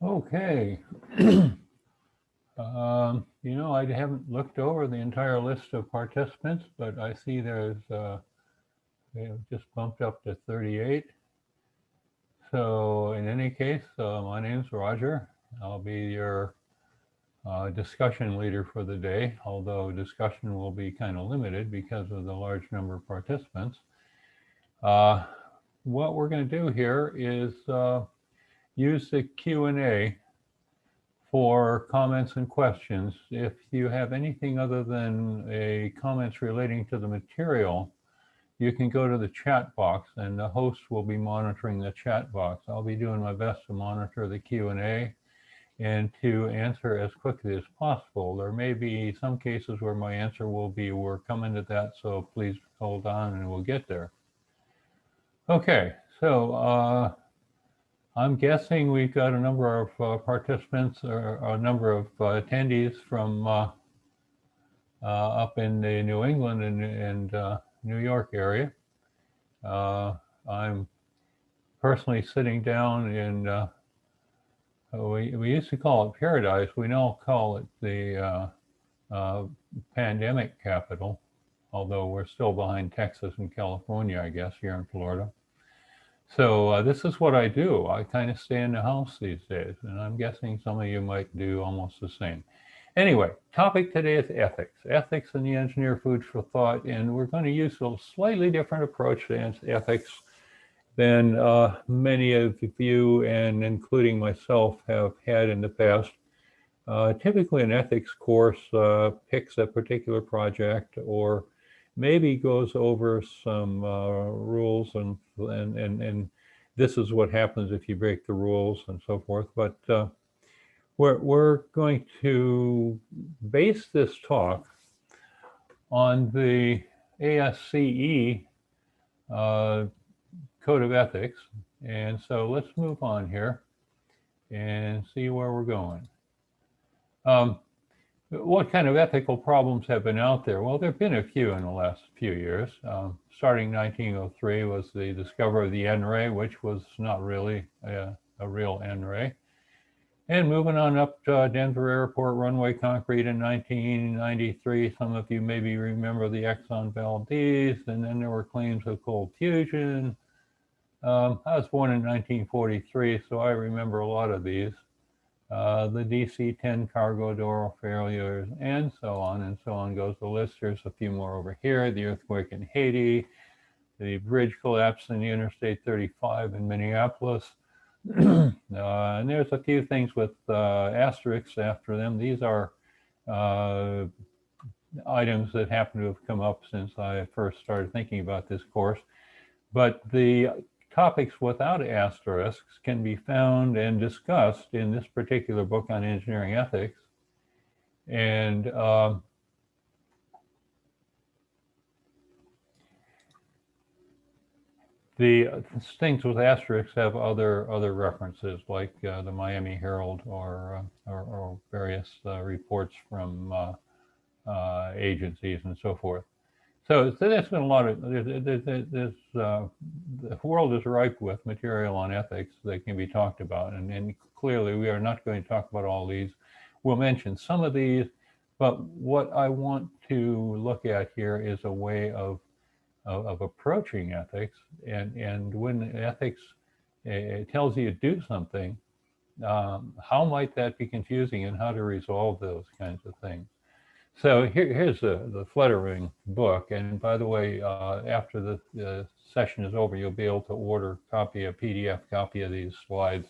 Okay. I haven't looked over the entire list of participants, but I see they have just bumped up to 38. So in any case, my name's Roger. I'll be your discussion leader for the day, although discussion will be kind of limited because of the large number of participants. Uh, what we're going to do here is use the Q&A for comments and questions. If you have anything other than comments relating to the material, you can go to the chat box and the host will be monitoring the chat box. I'll be doing my best to monitor the Q&A and to answer as quickly as possible. There may be some cases where my answer will be, we're coming to that, so please hold on and we'll get there. Okay, so I'm guessing we've got a number of participants or a number of attendees from up in the New England and New York area. I'm personally sitting down in, we used to call it Paradise. We now call it the pandemic capital, although we're still behind Texas and California, I guess, here in Florida. So this is what I do. I kind of stay in the house these days, and I'm guessing some of you might do almost the same. Anyway, topic today is ethics. Ethics in the engineer food for thought, and we're going to use a slightly different approach to ethics than many of you, and including myself, have had in the past. Typically an ethics course picks a particular project or maybe goes over some rules and this is what happens if you break the rules and so forth. But we're going to base this talk on the ASCE Code of Ethics. And so let's move on here and see where we're going. What kind of ethical problems have been out there? Well, there have been a few in the last few years. Starting 1903 was the discovery of the N-ray, which was not really a real N-ray. And moving on up to Denver Airport runway concrete in 1993. Some of you maybe remember the Exxon Valdez, and then there were claims of cold fusion. I was born in 1943, so I remember a lot of these. The DC-10 cargo door failures, and so on goes the list. There's a few more over here. The earthquake in Haiti, the bridge collapse in the Interstate 35 in Minneapolis. And there's a few things with asterisks after them. These are items that happen to have come up since I first started thinking about this course. But the topics without asterisks can be found and discussed in this particular book on engineering ethics. And the things with asterisks have other references, like the Miami Herald or various reports from agencies and so forth. So there's been a lot of, the world is ripe with material on ethics that can be talked about. And clearly we are not going to talk about all these. We'll mention some of these, but what I want to look at here is a way of approaching ethics. And when ethics tells you to do something, how might that be confusing and how to resolve those kinds of things? So here's the Fluttering book. And by the way, after the session is over, you'll be able to order a PDF copy of these slides,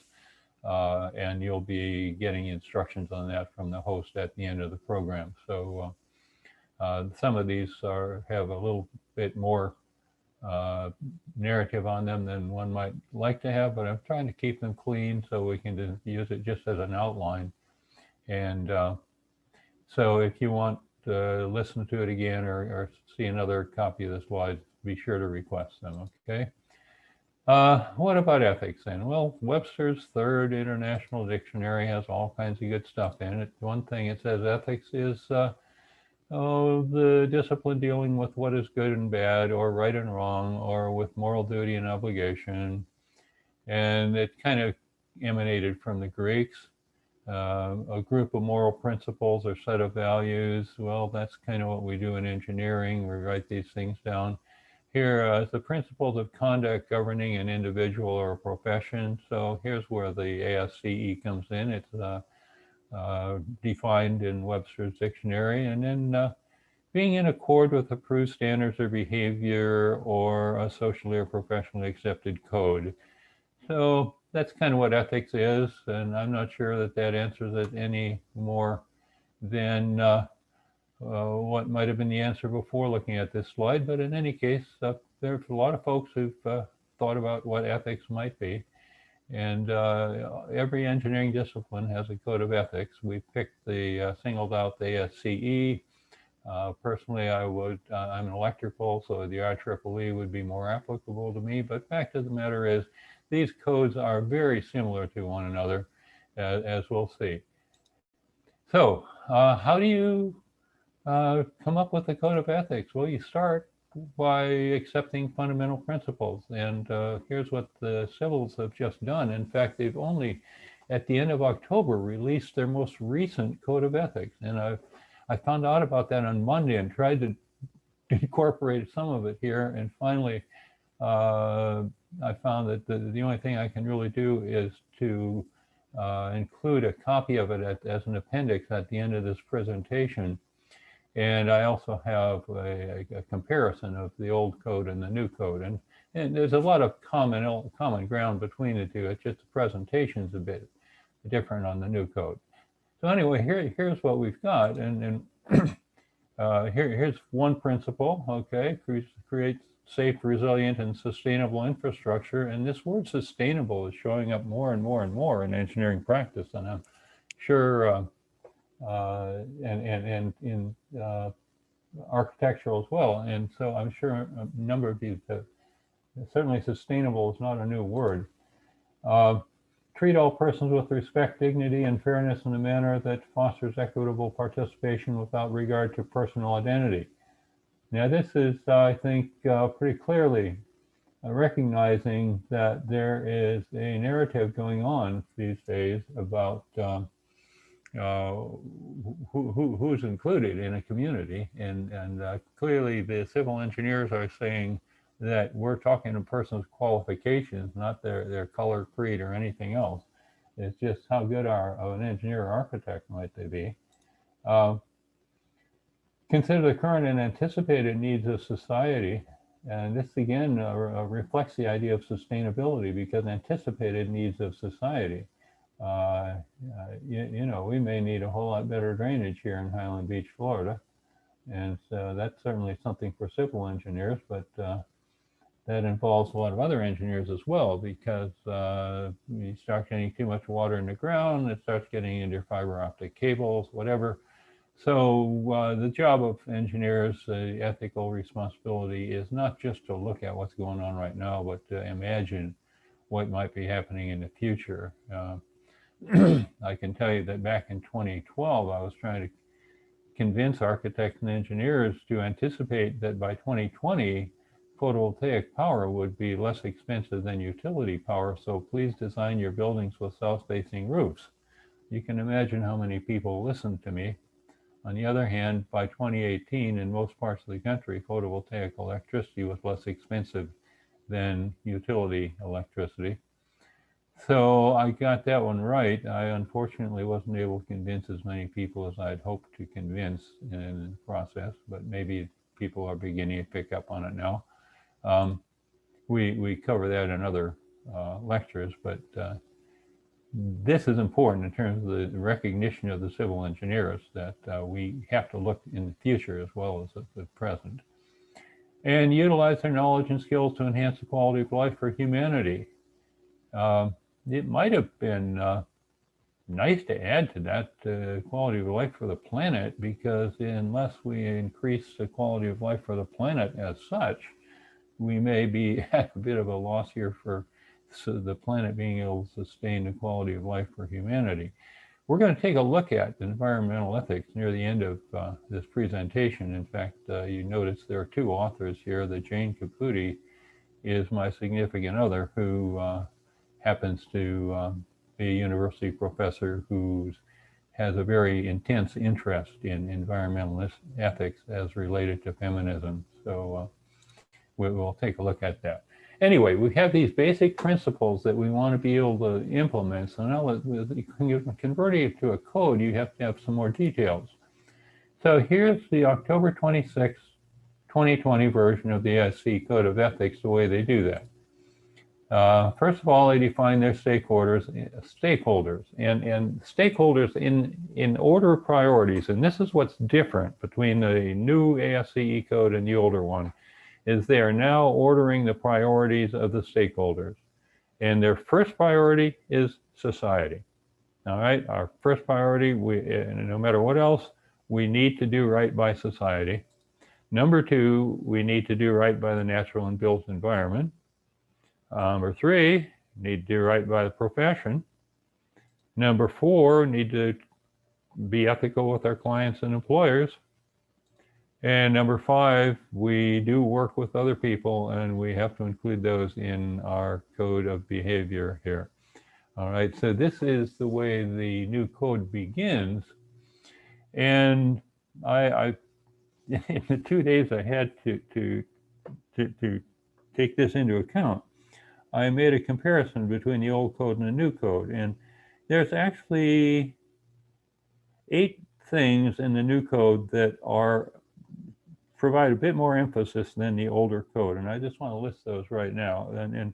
and you'll be getting instructions on that from the host at the end of the program. So some of these have a little bit more narrative on them than one might like to have, but I'm trying to keep them clean so we can use it just as an outline. And so if you want to listen to it again or see another copy of the slides, be sure to request them, okay? What about ethics then? Well, Webster's Third International Dictionary has all kinds of good stuff in it. One thing it says ethics is the discipline dealing with what is good and bad or right and wrong or with moral duty and obligation. And it kind of emanated from the Greeks. A group of moral principles or set of values. Well, that's kind of what we do in engineering. We write these things down. Here is the principles of conduct governing an individual or a profession. So here's where the ASCE comes in. It's defined in Webster's dictionary. And then being in accord with approved standards of behavior or a socially or professionally accepted code. So that's kind of what ethics is, and I'm not sure that that answers it any more than what might have been the answer before looking at this slide. But in any case, there's a lot of folks who've thought about what ethics might be. And every engineering discipline has a code of ethics. We picked singled out the ASCE. Personally, I'm an electrical, so the IEEE would be more applicable to me. But fact of the matter is, these codes are very similar to one another, as we'll see. So how do you come up with a code of ethics? Well, you start by accepting fundamental principles. And here's what the civils have just done. In fact, they've only, at the end of October, released their most recent code of ethics. And I found out about that on Monday and tried to incorporate some of it here. And finally, I found that the only thing I can really do is to include a copy of it as an appendix at the end of this presentation. And I also have a comparison of the old code and the new code. And there's a lot of common ground between the two. It's just the presentation's a bit different on the new code. So anyway, here's what we've got. And here's one principle, okay, create safe, resilient, and sustainable infrastructure. And this word sustainable is showing up more and more and more in engineering practice. And I'm sure and in architectural as well. And so I'm sure a number of you, certainly sustainable is not a new word. Treat all persons with respect, dignity, and fairness in a manner that fosters equitable participation without regard to personal identity. Now, this is, I think, pretty clearly recognizing that there is a narrative going on these days about who's included in a community, and clearly the civil engineers are saying that we're talking a person's qualifications, not their color, creed, or anything else. It's just how good of an engineer or architect might they be. Consider the current and anticipated needs of society. And this again reflects the idea of sustainability, because anticipated needs of society. You know, we may need a whole lot better drainage here in Highland Beach, Florida. And so that's certainly something for civil engineers, but that involves a lot of other engineers as well, because you start getting too much water in the ground, it starts getting into your fiber optic cables, whatever. So the job of engineers, the ethical responsibility is not just to look at what's going on right now, but to imagine what might be happening in the future. I can tell you that back in 2012, I was trying to convince architects and engineers to anticipate that by 2020, photovoltaic power would be less expensive than utility power, so please design your buildings with south-facing roofs. You can imagine how many people listened to me. On the other hand, by 2018, in most parts of the country, photovoltaic electricity was less expensive than utility electricity. So I got that one right. I unfortunately wasn't able to convince as many people as I'd hoped to convince in the process, but maybe people are beginning to pick up on it now. We cover that in other lectures, but this is important in terms of the recognition of the civil engineers, that we have to look in the future as well as the present, and utilize their knowledge and skills to enhance the quality of life for humanity. It might have been nice to add to that quality of life for the planet, because unless we increase the quality of life for the planet as such, we may be at a bit of a loss here for the planet being able to sustain the quality of life for humanity. We're going to take a look at environmental ethics near the end of this presentation. In fact, you notice there are two authors here. That Jane Caputi is my significant other, who happens to be a university professor who has a very intense interest in environmental ethics as related to feminism. So we'll take a look at that. Anyway, we have these basic principles that we want to be able to implement. So now converting it to a code, you have to have some more details. So here's the October 26, 2020 version of the ASC Code of Ethics, the way they do that. First of all, they define their stakeholders, and stakeholders in order of priorities. And this is what's different between the new ASCE code and the older one, is they are now ordering the priorities of the stakeholders. And their first priority is society. All right, our first priority, no matter what else, we need to do right by society. Number two, we need to do right by the natural and built environment. Number three, need to do right by the profession. Number four, need to be ethical with our clients and employers. And number five, we do work with other people, and we have to include those in our code of behavior here. All right, so this is the way the new code begins. And I in the 2 days I had to take this into account, I made a comparison between the old code and the new code. And there's actually 8 things in the new code that provide a bit more emphasis than the older code. And I just want to list those right now. And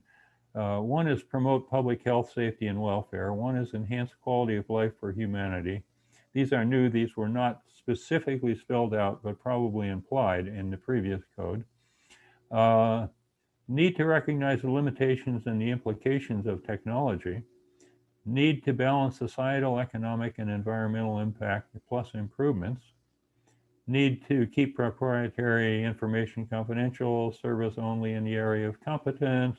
one is promote public health, safety, and welfare. One is enhance quality of life for humanity. These are new. These were not specifically spelled out, but probably implied in the previous code. Need to recognize the limitations and the implications of technology. Need to balance societal, economic, and environmental impact plus improvements. Need to keep proprietary information confidential, service only in the area of competence.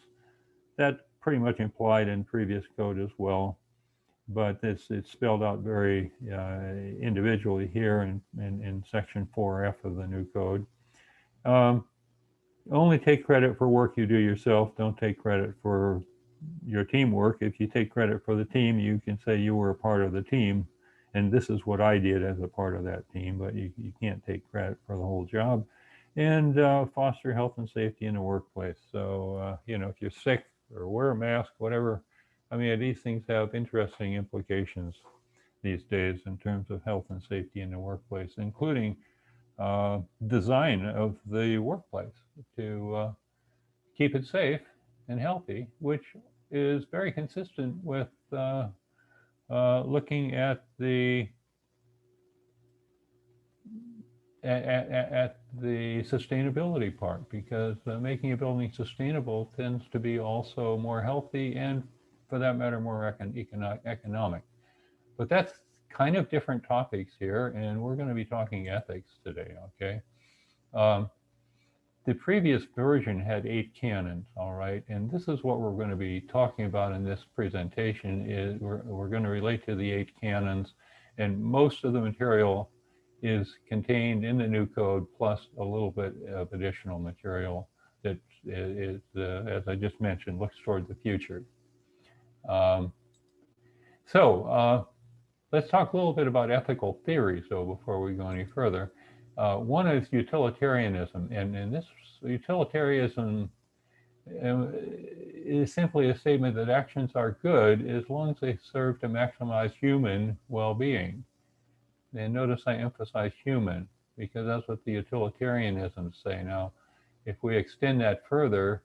That pretty much implied in previous code as well, but it's spelled out very individually here in section 4F of the new code. Only take credit for work you do yourself. Don't take credit for your teamwork. If you take credit for the team, you can say you were a part of the team, and this is what I did as a part of that team, but you can't take credit for the whole job. And foster health and safety in the workplace. So, if you're sick or wear a mask, whatever, I mean, these things have interesting implications these days in terms of health and safety in the workplace, including design of the workplace to keep it safe and healthy, which is very consistent with looking at the sustainability part, because making a building sustainable tends to be also more healthy and, for that matter, more economic. But that's kind of different topics here, and we're going to be talking ethics today, okay? The previous version had 8 canons, all right? And this is what we're going to be talking about in this presentation. Is we're going to relate to the 8 canons, and most of the material is contained in the new code, plus a little bit of additional material that is, as I just mentioned, looks toward the future. Let's talk a little bit about ethical theories, though, before we go any further. One is utilitarianism, and this utilitarianism is simply a statement that actions are good as long as they serve to maximize human well-being. And notice I emphasize human, because that's what the utilitarianisms say. Now, if we extend that further,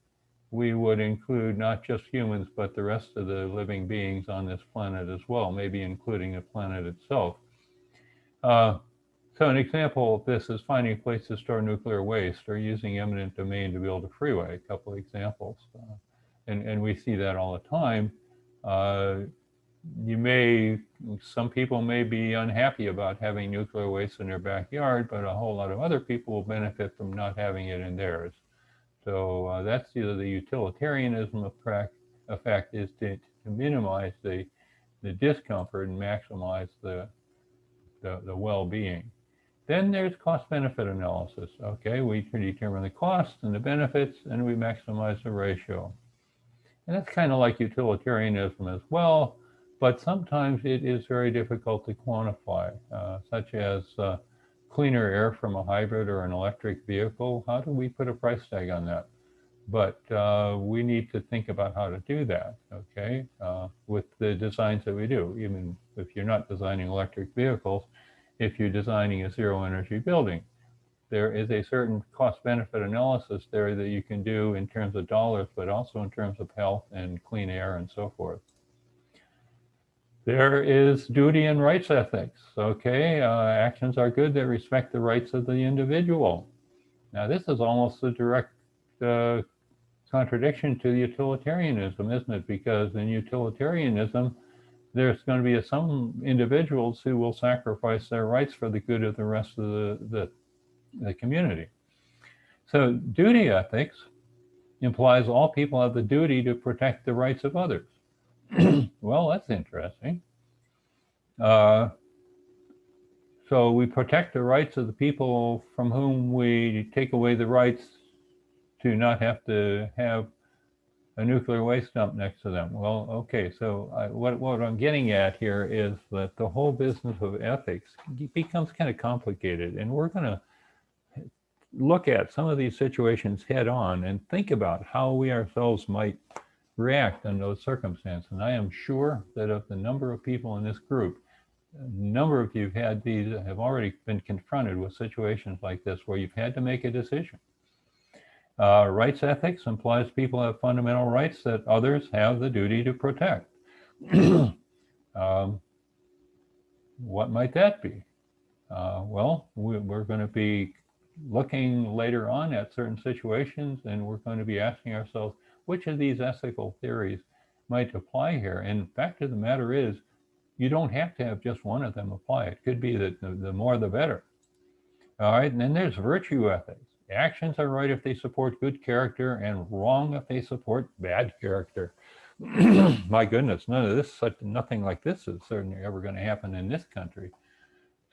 we would include not just humans, but the rest of the living beings on this planet as well, maybe including the planet itself. So an example of this is finding a place to store nuclear waste, or using eminent domain to build a freeway, a couple of examples. And we see that all the time. Some people may be unhappy about having nuclear waste in their backyard, but a whole lot of other people will benefit from not having it in theirs. So that's the utilitarianism effect, is to minimize the discomfort and maximize the well-being. Then there's cost-benefit analysis. Okay, we can determine the costs and the benefits, and we maximize the ratio. And that's kind of like utilitarianism as well. but sometimes it is very difficult to quantify, such as cleaner air from a hybrid or an electric vehicle. How do we put a price tag on that? But we need to think about how to do that, okay, with the designs that we do. Even if you're not designing electric vehicles, if you're designing a zero energy building, there is a certain cost benefit analysis there that you can do in terms of dollars, but also in terms of health and clean air and so forth. There is duty and rights ethics, okay? Actions are good that respect the rights of the individual. Now, this is almost a direct contradiction to utilitarianism, isn't it? Because in utilitarianism, there's going to be some individuals who will sacrifice their rights for the good of the rest of the community. So duty ethics implies all people have the duty to protect the rights of others. Well, that's interesting. So we protect the rights of the people from whom we take away the rights to not have to have a nuclear waste dump next to them. Well, okay, so what I'm getting at here is that the whole business of ethics becomes kind of complicated, and we're going to look at some of these situations head on and think about how we ourselves might react in those circumstances. And I am sure that of the number of people in this group, a number of you have already been confronted with situations like this where you've had to make a decision. Rights ethics implies people have fundamental rights that others have the duty to protect. What might that be? Well, we're going to be looking later on at certain situations, and we're going to be asking ourselves, which of these ethical theories might apply here? And the fact of the matter is, you don't have to have just one of them apply. It could be that the more the better. All right, and then there's virtue ethics. Actions are right if they support good character and wrong if they support bad character. My goodness, nothing like this is certainly ever going to happen in this country.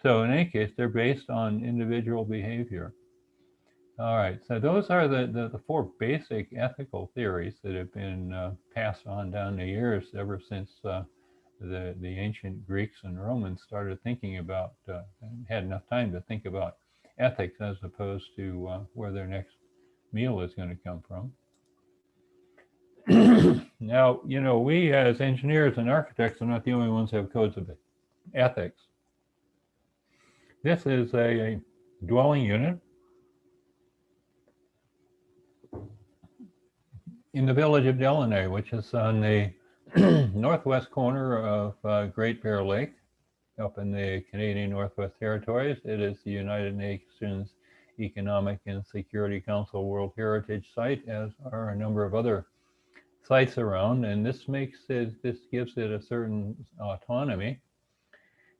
So in any case, they're based on individual behavior. All right, so those are the four basic ethical theories that have been passed on down the years ever since the ancient Greeks and Romans started thinking about, had enough time to think about ethics as opposed to where their next meal is going to come from. Now, we as engineers and architects are not the only ones who have codes of ethics. This is a dwelling unit in the village of Delaunay, which is on the northwest corner of Great Bear Lake, up in the Canadian Northwest Territories. It is the United Nations Economic and Security Council World Heritage Site, as are a number of other sites around, and this gives it a certain autonomy.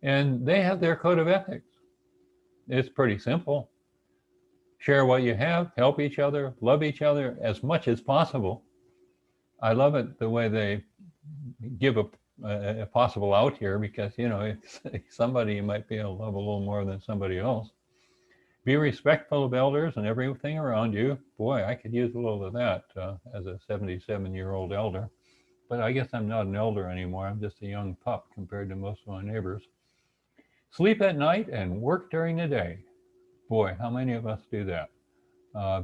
And they have their code of ethics. It's pretty simple. Share what you have, help each other, love each other as much as possible. I love it the way they give a possible out here, because somebody you might be able to love a little more than somebody else. Be respectful of elders and everything around you. Boy, I could use a little of that as a 77-year-old elder, but I guess I'm not an elder anymore. I'm just a young pup compared to most of my neighbors. Sleep at night and work during the day. Boy, how many of us do that?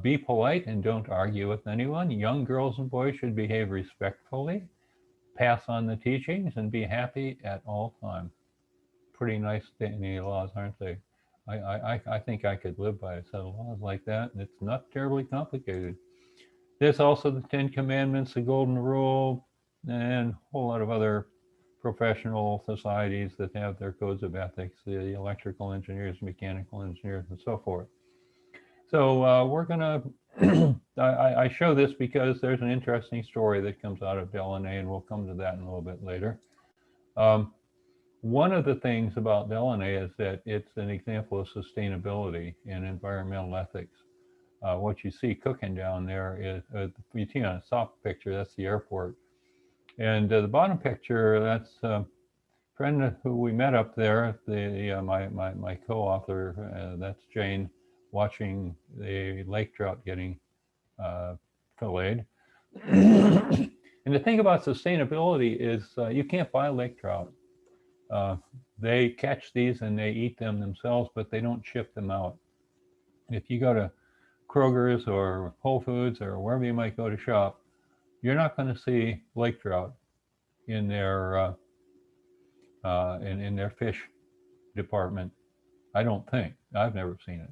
Be polite and don't argue with anyone. Young girls and boys should behave respectfully, pass on the teachings, and be happy at all times. Pretty nice standing laws, aren't they? I think I could live by a set of laws like that, and it's not terribly complicated. There's also the 10 Commandments, the Golden Rule, and a whole lot of other professional societies that have their codes of ethics, the electrical engineers, mechanical engineers, and so forth. So we're going to, I show this because there's an interesting story that comes out of Delaunay, and we'll come to that in a little bit later. One of the things about Delaunay is that it's an example of sustainability and environmental ethics. What you see cooking down there is, you see on a soft picture, that's the airport. And the bottom picture, that's a friend who we met up there, my co-author, that's Jane, watching the lake trout getting filleted. And the thing about sustainability is you can't buy lake trout. They catch these and they eat them themselves, but they don't ship them out. If you go to Kroger's or Whole Foods or wherever you might go to shop, you're not going to see lake trout in their in their fish department. I don't think. I've never seen it.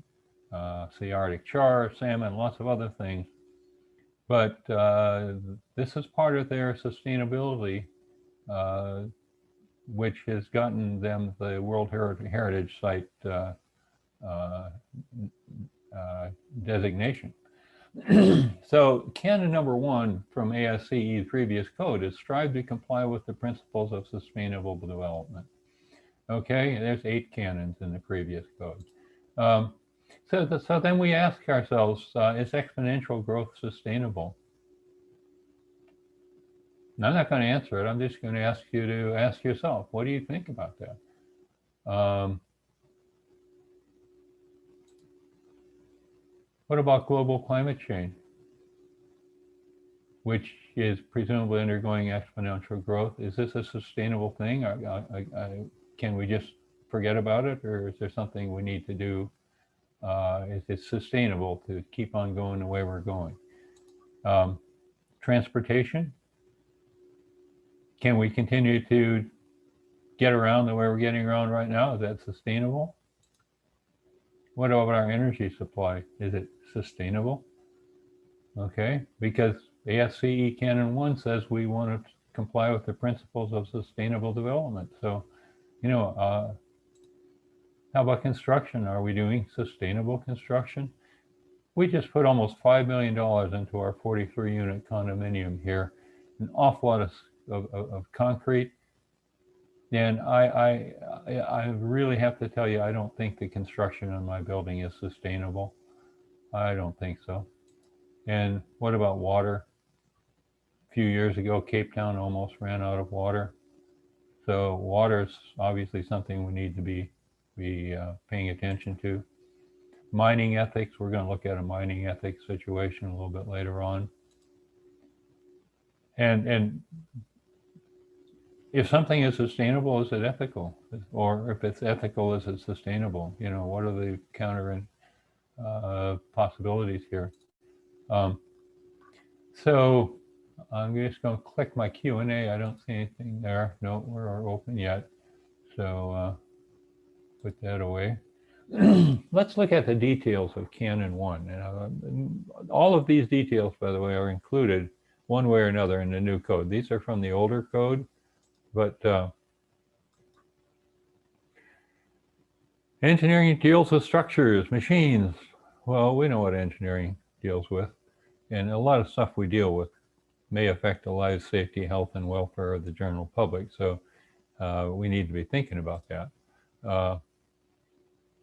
See Arctic char, salmon, lots of other things. But this is part of their sustainability, which has gotten them the World Heritage Site designation. So canon number 1 from ASCE's previous code is strive to comply with the principles of sustainable development. Okay, there's 8 canons in the previous code. So then we ask ourselves, is exponential growth sustainable? And I'm not going to answer it. I'm just going to ask you to ask yourself, what do you think about that? What about global climate change, which is presumably undergoing exponential growth? Is this a sustainable thing? Can we just forget about it, or is there something we need to do? Is it sustainable to keep on going the way we're going? Transportation, can we continue to get around the way we're getting around right now? Is that sustainable? What about our energy supply? Is it sustainable? Okay, because ASCE Canon 1 says we want to comply with the principles of sustainable development. So, how about construction? Are we doing sustainable construction? We just put almost $5 million into our 43-unit condominium here, an awful lot of concrete. And I really have to tell you, I don't think the construction on my building is sustainable. I don't think so. And what about water? A few years ago, Cape Town almost ran out of water. So water is obviously something we need to be paying attention to. Mining ethics, we're going to look at a mining ethics situation a little bit later on. And if something is sustainable, is it ethical? Or if it's ethical, is it sustainable? What are the counter possibilities here? So I'm just going to click my Q&A. I don't see anything there. No, we're open yet. So put that away. Let's look at the details of Canon 1. All of these details, by the way, are included one way or another in the new code. These are from the older code, but engineering deals with structures, machines. Well, we know what engineering deals with, and a lot of stuff we deal with may affect the lives, safety, health, and welfare of the general public. So we need to be thinking about that.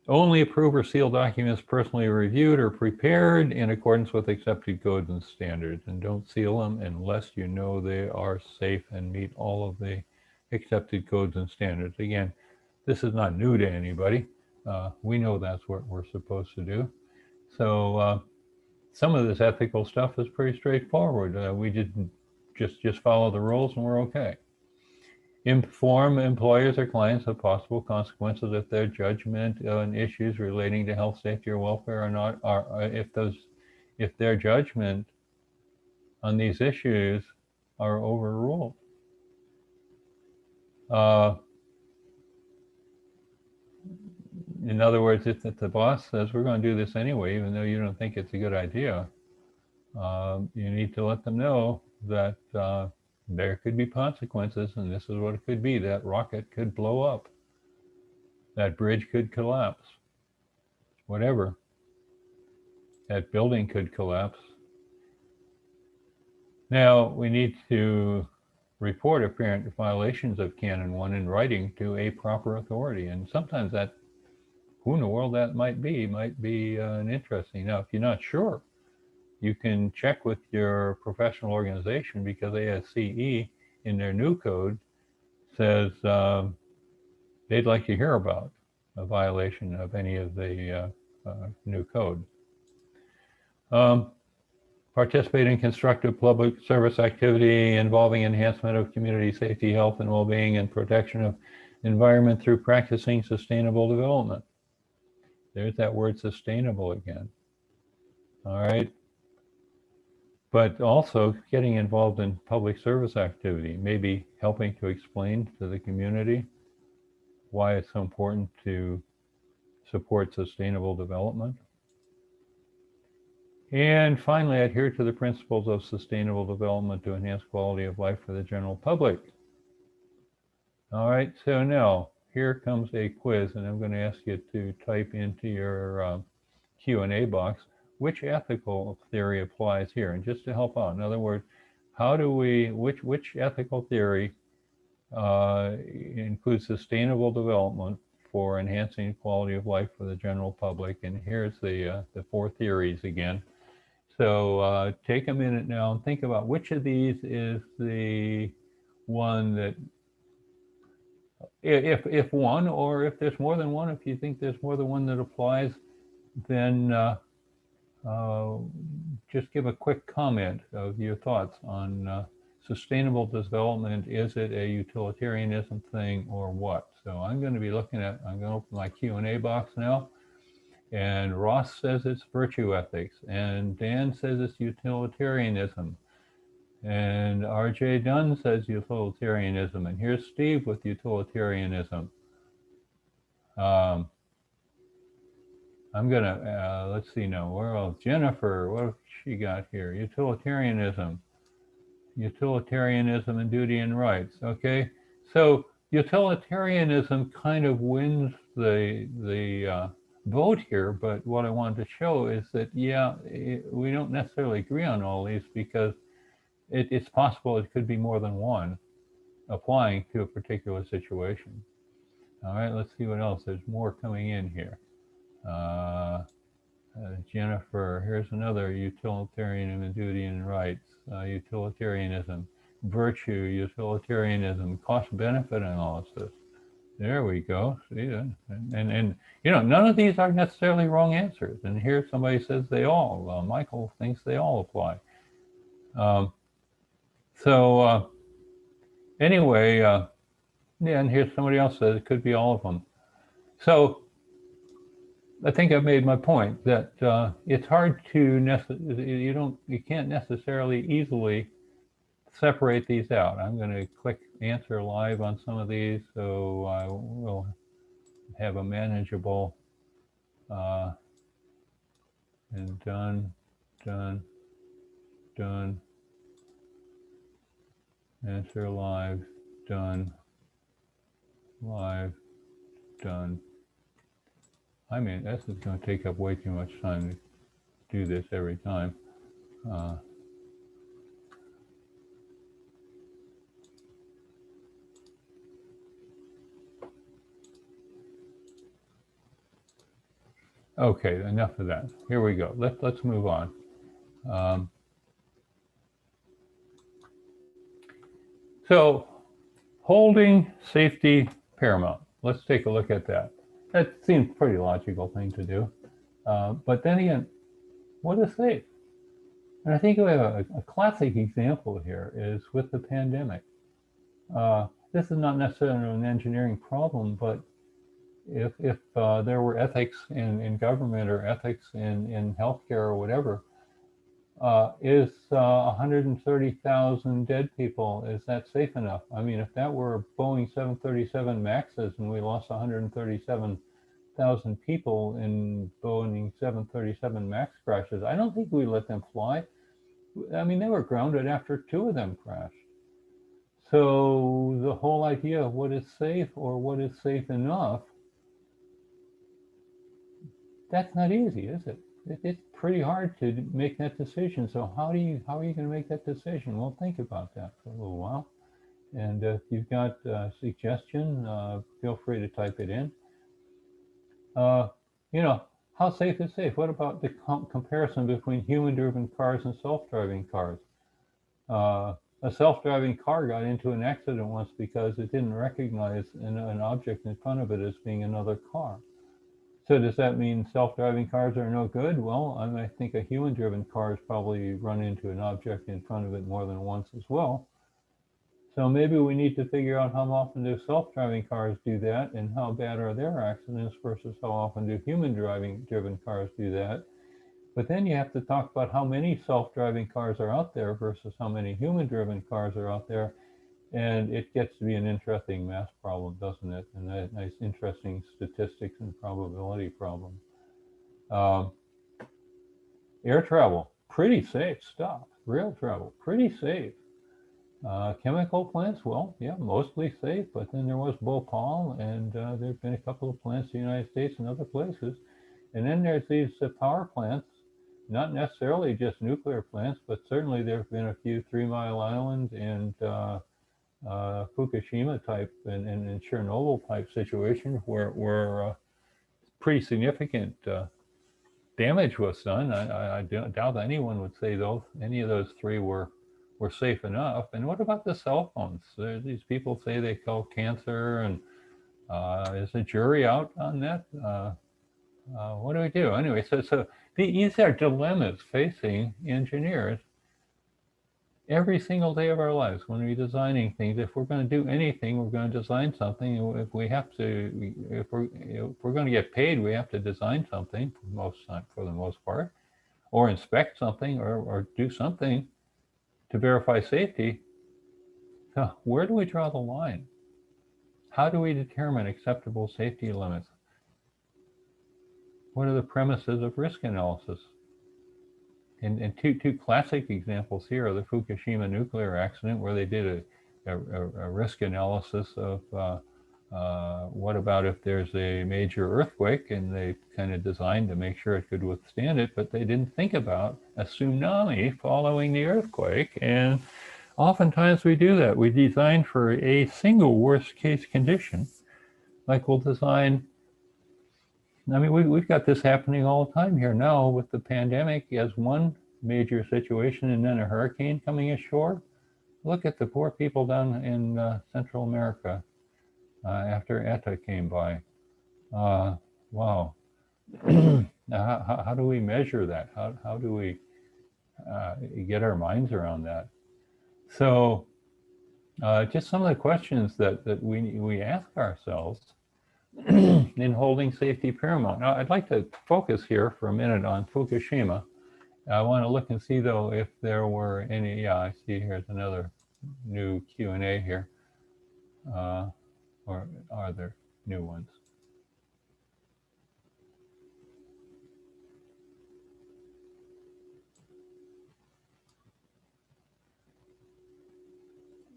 Only approve or seal documents personally reviewed or prepared in accordance with accepted codes and standards, and don't seal them unless you know they are safe and meet all of the accepted codes and standards. Again, this is not new to anybody. We know that's what we're supposed to do. So some of this ethical stuff is pretty straightforward. We just follow the rules and we're okay. Inform employers or clients of possible consequences if their judgment on issues relating to health, safety, or welfare if their judgment on these issues are overruled. In other words, if the boss says we're going to do this anyway, even though you don't think it's a good idea, you need to let them know that there could be consequences, and this is what it could be. That rocket could blow up. That bridge could collapse. Whatever. That building could collapse. Now, we need to report apparent violations of Canon 1 in writing to a proper authority. And sometimes that, who in the world that might be an interesting. Now, if you're not sure, you can check with your professional organization, because ASCE in their new code says they'd like to hear about a violation of any of the new code. participate in constructive public service activity involving enhancement of community safety, health, and well-being, and protection of environment through practicing sustainable development. There's that word sustainable again. All right. But also getting involved in public service activity, maybe helping to explain to the community why it's so important to support sustainable development. And finally, adhere to the principles of sustainable development to enhance quality of life for the general public. All right, so now here comes a quiz, and I'm going to ask you to type into your Q&A box which ethical theory applies here. And just to help out, in other words, how do we, which ethical theory includes sustainable development for enhancing quality of life for the general public? And here's the 4 theories again. So take a minute now and think about which of these is the one that, if one, or if there's more than one, if you think there's more than one that applies, then just give a quick comment of your thoughts on sustainable development. Is it a utilitarianism thing or what? So I'm going to be looking at, I'm going to open my Q&A box now. And Ross says it's virtue ethics, and Dan says it's utilitarianism, and RJ Dunn says utilitarianism, and here's Steve with utilitarianism. I'm gonna, let's see now, where else? Jennifer, what have she got here? Utilitarianism and duty and rights. Okay, so utilitarianism kind of wins the vote here, but what I wanted to show is that, yeah, we don't necessarily agree on all these, because it's possible it could be more than one applying to a particular situation. All right, let's see what else. There's more coming in here. Jennifer, here's another: utilitarianism and duty and rights, utilitarianism, virtue, utilitarianism, cost-benefit analysis. There we go. See that? And you know, none of these are necessarily wrong answers. And here somebody says they all. Michael thinks they all apply. Anyway, yeah, and here's somebody else says it could be all of them. So I think I've made my point that it's hard to you can't necessarily easily separate these out. I'm going to click answer live on some of these, so I will have a manageable and done, answer live, done, live, done. I mean, this is going to take up way too much time to do this every time. Okay, enough of that. Here we go. Let's move on. So, holding safety paramount. Let's take a look at that. That seems a pretty logical thing to do. But then again, what is safe? And I think we have a classic example here is with the pandemic. This is not necessarily an engineering problem, but if there were ethics in government or ethics in healthcare or whatever, is 130,000 dead people, is that safe enough? I mean, if that were Boeing 737 Maxes and we lost 137,000 people in Boeing 737 Max crashes, I don't think we let them fly. I mean, they were grounded after 2 of them crashed. So the whole idea of what is safe or what is safe enough, that's not easy, is it? It's pretty hard to make that decision. So how are you going to make that decision? Well, think about that for a little while. And if you've got a suggestion, feel free to type it in. You know, how safe is safe? What about the comparison between human-driven cars and self-driving cars? A self-driving car got into an accident once because it didn't recognize an object in front of it as being another car. So does that mean self-driving cars are no good? Well, I think a human-driven car has probably run into an object in front of it more than once as well. So maybe we need to figure out how often do self-driving cars do that, and how bad are their accidents versus how often do human-driven cars do that. But then you have to talk about how many self-driving cars are out there versus how many human-driven cars are out there. And it gets to be an interesting math problem, doesn't it? And a nice, interesting statistics and probability problem. Um, Air travel, pretty safe stuff. Rail travel, pretty safe. Chemical plants, well, yeah, mostly safe, but then there was Bhopal, and there have been a couple of plants in the United States and other places. And then there's these power plants, not necessarily just nuclear plants, but certainly there have been a few 3 Mile Island and Fukushima type and Chernobyl type situations where pretty significant damage was done. I doubt anyone would say any of those three were safe enough. And what about the cell phones? These people say they cause cancer, and is the jury out on that? What do we do anyway? So these are dilemmas facing engineers every single day of our lives when we're designing things. If we're going to do anything, we're going to design something. If we have to, if we're going to get paid, we have to design something for the most part, or inspect something, or do something to verify safety. So where do we draw the line? How do we determine acceptable safety limits? What are the premises of risk analysis? And two classic examples here are the Fukushima nuclear accident, where they did a risk analysis of what about if there's a major earthquake, and they kind of designed to make sure it could withstand it, but they didn't think about a tsunami following the earthquake. And oftentimes we do that. We design for a single worst case condition. Like we'll design, I mean, we've got this happening all the time here now with the pandemic as one major situation, and then a hurricane coming ashore. Look at the poor people down in Central America after ETA came by. Wow. How do we measure that? How do we get our minds around that? So just some of the questions that we ask ourselves in holding safety paramount. Now, I'd like to focus here for a minute on Fukushima. I want to look and see, though, if there were any. Yeah, I see here's another new Q&A here. Or are there new ones?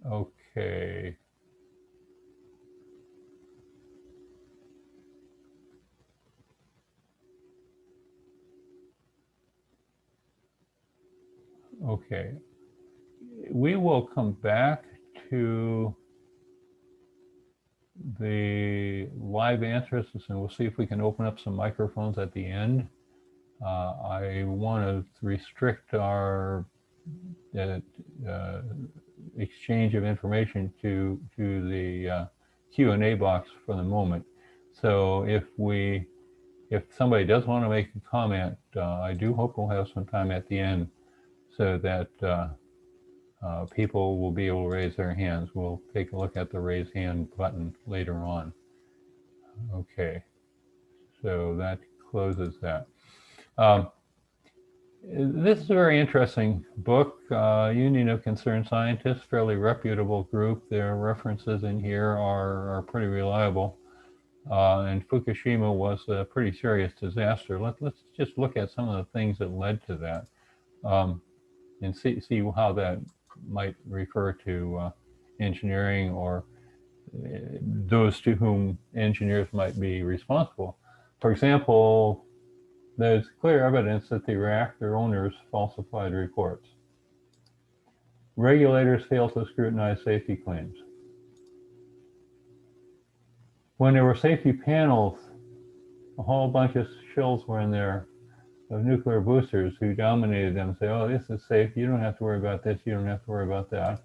Okay. Okay. We will come back to the live answers, and we'll see if we can open up some microphones at the end. I want to restrict our exchange of information to the Q&A box for the moment. So if somebody does want to make a comment, I do hope we'll have some time at the end so that people will be able to raise their hands. We'll take a look at the raise hand button later on. Okay, so that closes that. This is a very interesting book, Union of Concerned Scientists, fairly reputable group. Their references in here are pretty reliable. And Fukushima was a pretty serious disaster. Let's just look at some of the things that led to that, and see how that might refer to engineering, or those to whom engineers might be responsible. For example, there's clear evidence that the reactor owners falsified reports. Regulators failed to scrutinize safety claims. When there were safety panels, a whole bunch of shills were in there of nuclear boosters who dominated them, say, oh, this is safe, you don't have to worry about this, you don't have to worry about that.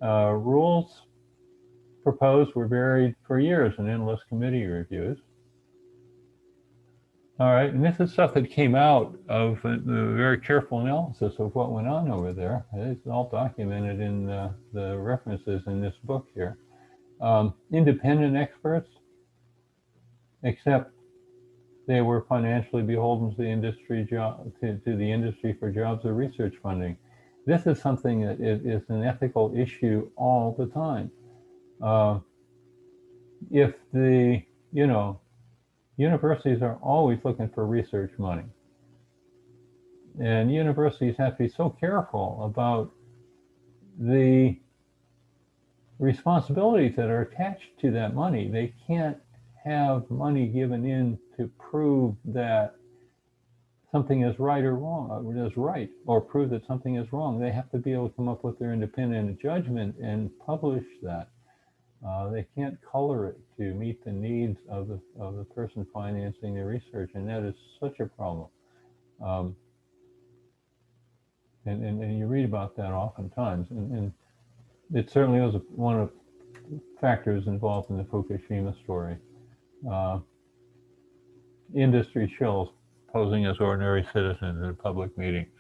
Rules proposed were buried for years in endless committee reviews. All right, and this is stuff that came out of the very careful analysis of what went on over there. It's all documented in the references in this book here. Independent experts, except they were financially beholden to the industry to the industry for jobs or research funding. This is something that is an ethical issue all the time. If the universities are always looking for research money, and universities have to be so careful about the responsibilities that are attached to that money. They can't have money given in to prove that something is right or wrong, or is right, or prove that something is wrong. They have to be able to come up with their independent judgment and publish that. They can't color it to meet the needs of the person financing the research, and that is such a problem. And you read about that oftentimes, and it certainly was one of the factors involved in the Fukushima story. Industry shills posing as ordinary citizens in public meetings,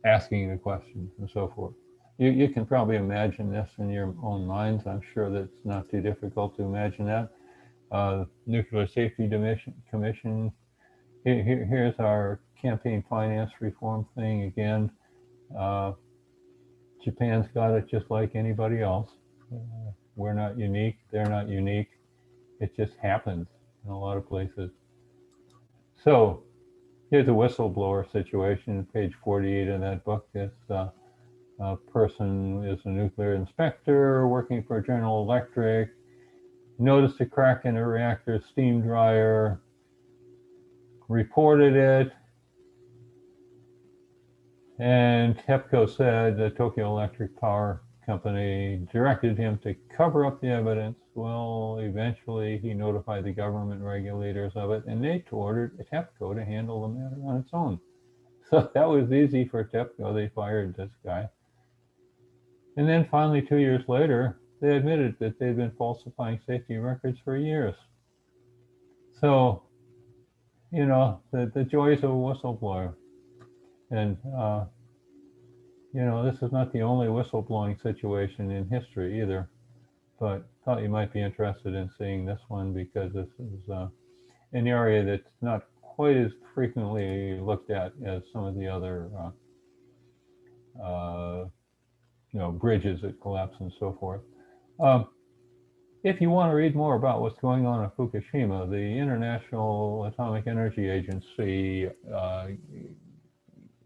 asking the questions and so forth. You can probably imagine this in your own minds. I'm sure that it's not too difficult to imagine that. Nuclear Safety Commission. Here's our campaign finance reform thing again. Japan's got it just like anybody else. We're not unique. They're not unique. It just happens in a lot of places. So here's a whistleblower situation, page 48 of that book. This person is a nuclear inspector working for General Electric, noticed a crack in a reactor steam dryer, reported it, and TEPCO said the Tokyo Electric Power Company directed him to cover up the evidence. Well, eventually he notified the government regulators of it, and they ordered TEPCO to handle the matter on its own. So that was easy for TEPCO. They fired this guy. And then finally, 2 years later, they admitted that they'd been falsifying safety records for years. So, the joys of a whistleblower. And, this is not the only whistleblowing situation in history either, but thought you might be interested in seeing this one because this is an area that's not quite as frequently looked at as some of the other, bridges that collapse and so forth. If you want to read more about what's going on in Fukushima, the International Atomic Energy Agency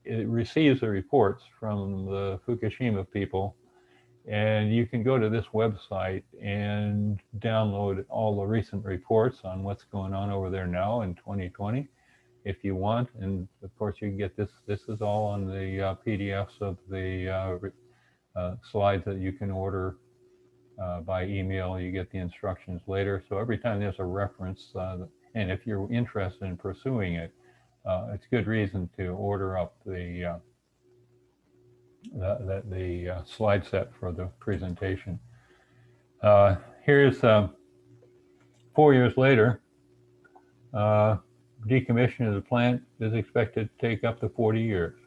it receives the reports from the Fukushima people, and you can go to this website and download all the recent reports on what's going on over there now in 2020 if you want. And of course you can get this is all on the PDFs of the slides that you can order by email. You get the instructions later, so every time there's a reference, and if you're interested in pursuing it, it's good reason to order up the slide set for the presentation. Here's 4 years later. Decommissioning of the plant is expected to take up to 40 years.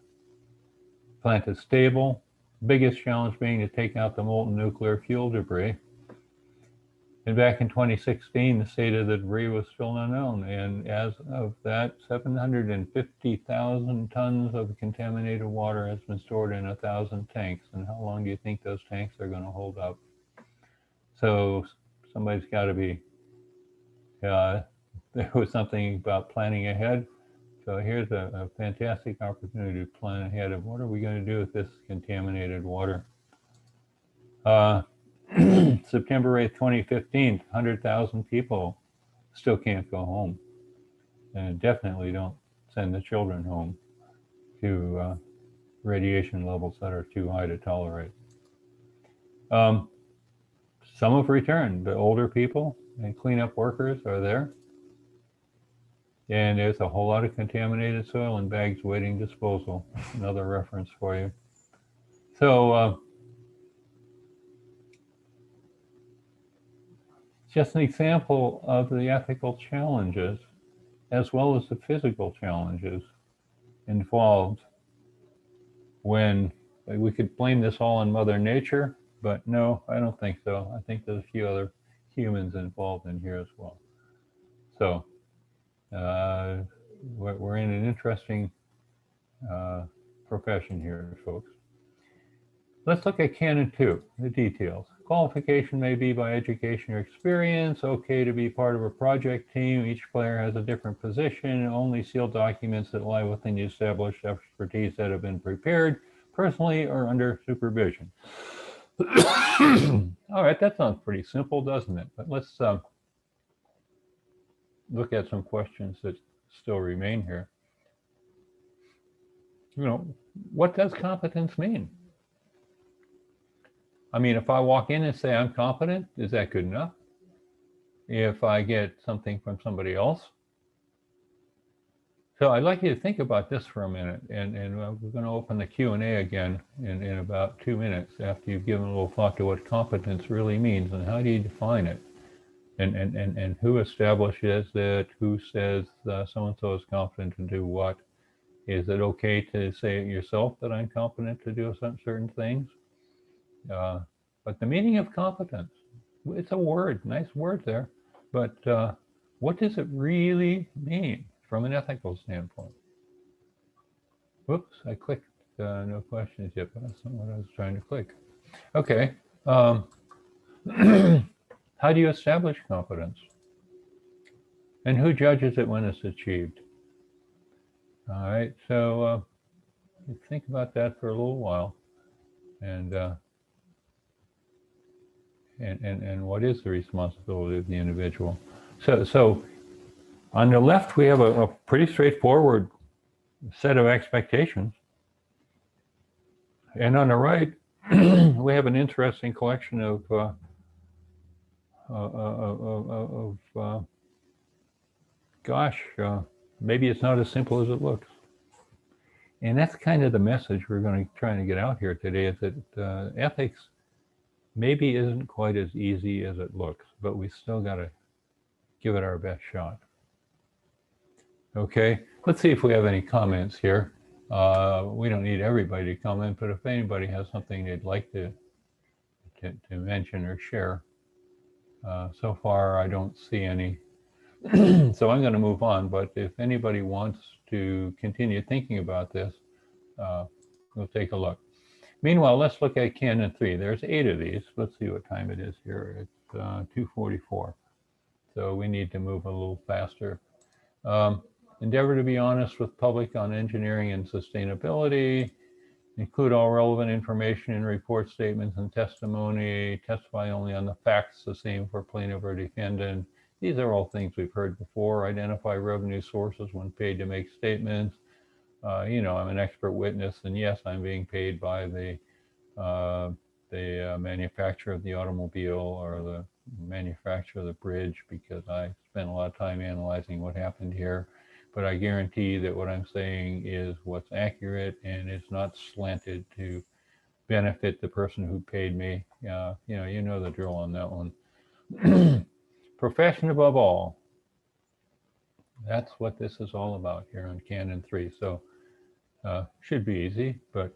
The plant is stable. Biggest challenge being to take out the molten nuclear fuel debris. And back in 2016, the state of the debris was still unknown. And as of that, 750,000 tons of contaminated water has been stored in 1,000 tanks. And how long do you think those tanks are going to hold up? So somebody's got to be, there was something about planning ahead. So here's a fantastic opportunity to plan ahead of what are we going to do with this contaminated water. September 8th, 2015, 100,000 people still can't go home. And definitely don't send the children home to radiation levels that are too high to tolerate. Some have returned. The older people and cleanup workers are there. And there's a whole lot of contaminated soil in bags waiting disposal. Another reference for you. So, just an example of the ethical challenges as well as the physical challenges involved when we could blame this all on Mother Nature, but no, I don't think so. I think there's a few other humans involved in here as well. So uh, we're in an interesting uh, profession here, folks. Let's look at Canon 2, the details. Qualification may be by education or experience. Okay to be part of a project team. Each player has a different position. Only sealed documents that lie within the established expertise that have been prepared personally or under supervision. All right, that sounds pretty simple, doesn't it? But let's look at some questions that still remain here. What does competence mean? I mean, if I walk in and say I'm competent, is that good enough? If I get something from somebody else? So I'd like you to think about this for a minute, and we're going to open the Q&A again in about 2 minutes after you've given a little thought to what competence really means and how do you define it, and who establishes it, who says so-and-so is competent to do what. Is it okay to say it yourself that I'm competent to do certain things? But the meaning of competence, it's a word, nice word there, but what does it really mean from an ethical standpoint? Whoops, I clicked no questions yet, but that's not what I was trying to click. Okay. How do you establish competence? And who judges it when it's achieved? All right, so think about that for a little while. And what is the responsibility of the individual? So on the left, we have a pretty straightforward set of expectations. And on the right, we have an interesting collection of maybe it's not as simple as it looks. And that's kind of the message we're going to try to get out here today, is that ethics maybe isn't quite as easy as it looks, but we still got to give it our best shot. Okay, let's see if we have any comments here. We don't need everybody to comment, but if anybody has something they'd like to mention or share. So far, I don't see any. So I'm going to move on, but if anybody wants to continue thinking about this, we'll take a look. Meanwhile, let's look at Canon 3. There's 8 of these. Let's see what time it is here. It's 2:44. So we need to move a little faster. Endeavor to be honest with public on engineering and sustainability. Include all relevant information in report statements and testimony. Testify only on the facts, the same for plaintiff or defendant. These are all things we've heard before. Identify revenue sources when paid to make statements. I'm an expert witness, and yes, I'm being paid by the manufacturer of the automobile or the manufacturer of the bridge, because I spent a lot of time analyzing what happened here. But I guarantee that what I'm saying is what's accurate, and it's not slanted to benefit the person who paid me. You know the drill on that one. Profession above all. That's what this is all about here on Canon 3. So should be easy, but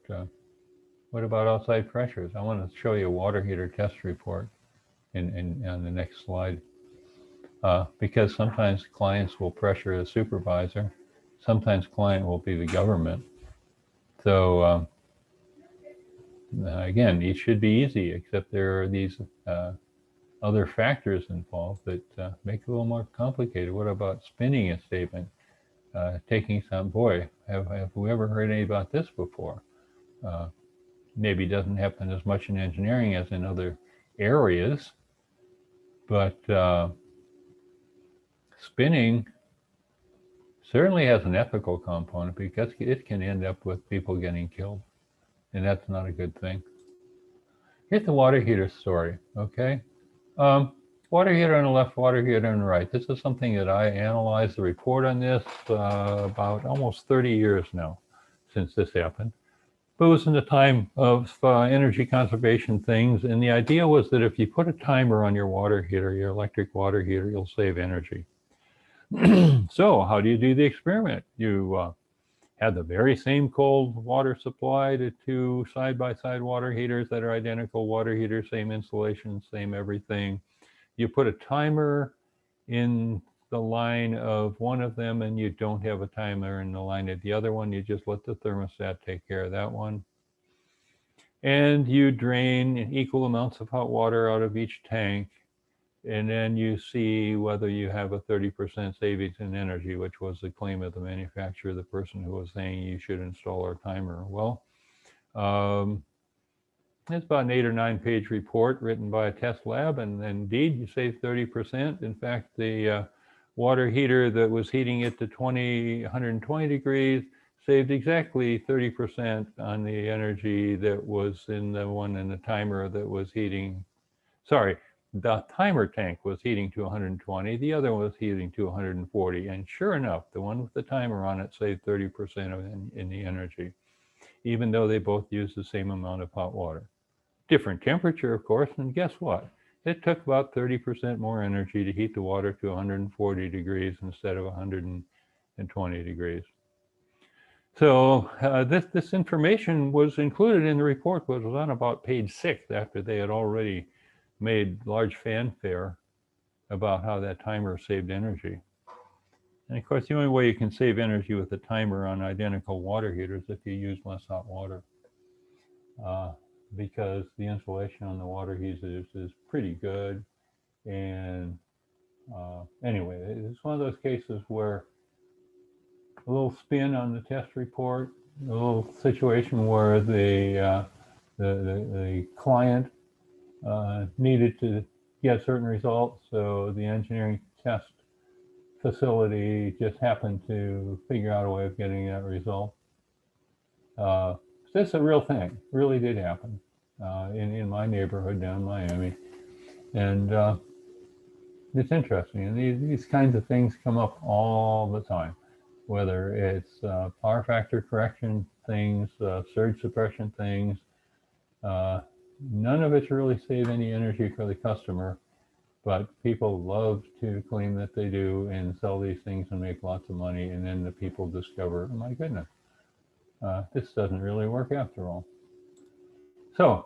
what about outside pressures? I want to show you a water heater test report on the next slide. Because sometimes clients will pressure a supervisor. Sometimes client will be the government. So again, these should be easy, except there are these other factors involved that make it a little more complicated. What about spinning a statement? Taking some, have we ever heard any about this before? Maybe it doesn't happen as much in engineering as in other areas, but spinning certainly has an ethical component, because it can end up with people getting killed, and that's not a good thing. Here's the water heater story, okay? Water heater on the left, water heater on the right. This is something that I analyzed the report on this about almost 30 years now since this happened. But it was in the time of energy conservation things, and the idea was that if you put a timer on your water heater, your electric water heater, you'll save energy. So how do you do the experiment? You had the very same cold water supply to two side-by-side water heaters that are identical water heaters, same insulation, same everything. You put a timer in the line of one of them and you don't have a timer in the line of the other one. You just let the thermostat take care of that one. And you drain equal amounts of hot water out of each tank. And then you see whether you have a 30% savings in energy, which was the claim of the manufacturer, the person who was saying you should install our timer. Well, um, it's about an 8 or 9 page report written by a test lab, and indeed you save 30%. In fact, the water heater that was heating it to 120 degrees saved exactly 30% on the energy that was in the one in the timer that was heating. Sorry, the timer tank was heating to 120, the other one was heating to 140, and sure enough, the one with the timer on it saved 30% in the energy, even though they both used the same amount of hot water. Different temperature, of course, and guess what? It took about 30% more energy to heat the water to 140 degrees instead of 120 degrees. So this information was included in the report, but was on about page 6 after they had already made large fanfare about how that timer saved energy. And of course, the only way you can save energy with a timer on identical water heaters is if you use less hot water. Because the insulation on the water heaters is pretty good. And anyway, it's one of those cases where a little spin on the test report, a little situation where the client needed to get certain results, so the engineering test facility just happened to figure out a way of getting that result. This is a real thing, really did happen in my neighborhood down in Miami. And it's interesting. And these kinds of things come up all the time, whether it's power factor correction things, surge suppression things. None of it's really save any energy for the customer, but people love to claim that they do and sell these things and make lots of money. And then the people discover, oh my goodness, this doesn't really work after all. So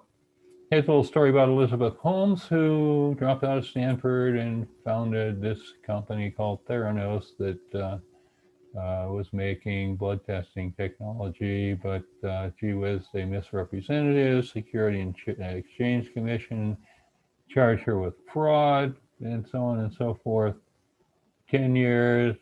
here's a little story about Elizabeth Holmes, who dropped out of Stanford and founded this company called Theranos that was making blood testing technology, but gee whiz, they misrepresented. Security and Exchange Commission charged her with fraud and so on and so forth. 10 years,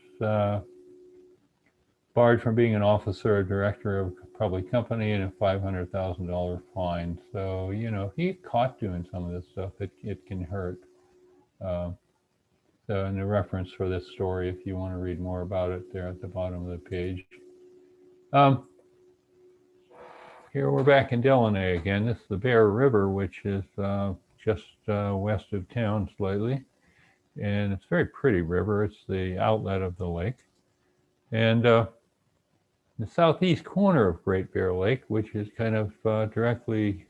barred from being an officer or director of a public company, and a $500,000 fine. So, you know, if you get caught doing some of this stuff, it can hurt. So, and the reference for this story, if you want to read more about it, there at the bottom of the page. Here we're back in Delaunay again. This is the Bear River, which is just west of town slightly. And it's a very pretty river. It's the outlet of the lake. And the southeast corner of Great Bear Lake, which is kind of directly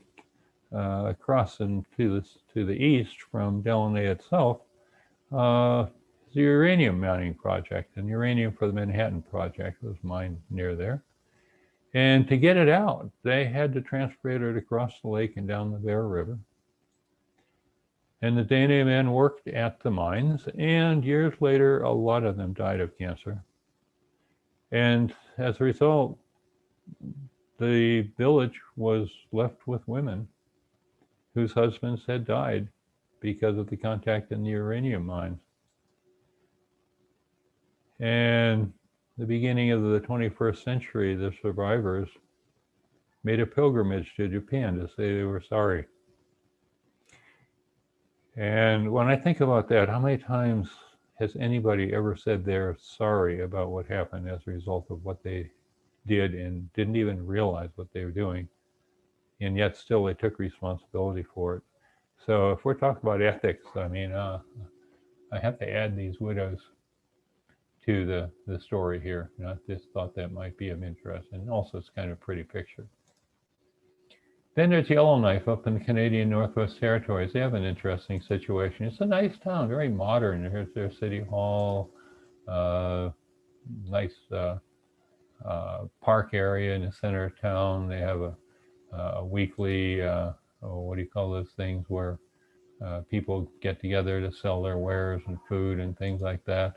across and to the east from Delaunay itself, is the uranium mining project. And uranium for the Manhattan Project was mined near there. And to get it out, they had to transport it across the lake and down the Bear River. And the Dana men worked at the mines, and years later, a lot of them died of cancer. And as a result, the village was left with women whose husbands had died because of the contact in the uranium mines. And the beginning of the 21st century, the survivors made a pilgrimage to Japan to say they were sorry. And when I think about that, how many times has anybody ever said they're sorry about what happened as a result of what they did and didn't even realize what they were doing, and yet still they took responsibility for it? So if we're talking about ethics, I mean, I have to add these widows to the story here. You know, I just thought that might be of interest, and also it's kind of a pretty picture. Then there's Yellowknife up in the Canadian Northwest Territories. They have an interesting situation. It's a nice town, very modern. There's their city hall, Nice park area in the center of town. They have a weekly, what do you call those things, where people get together to sell their wares and food and things like that.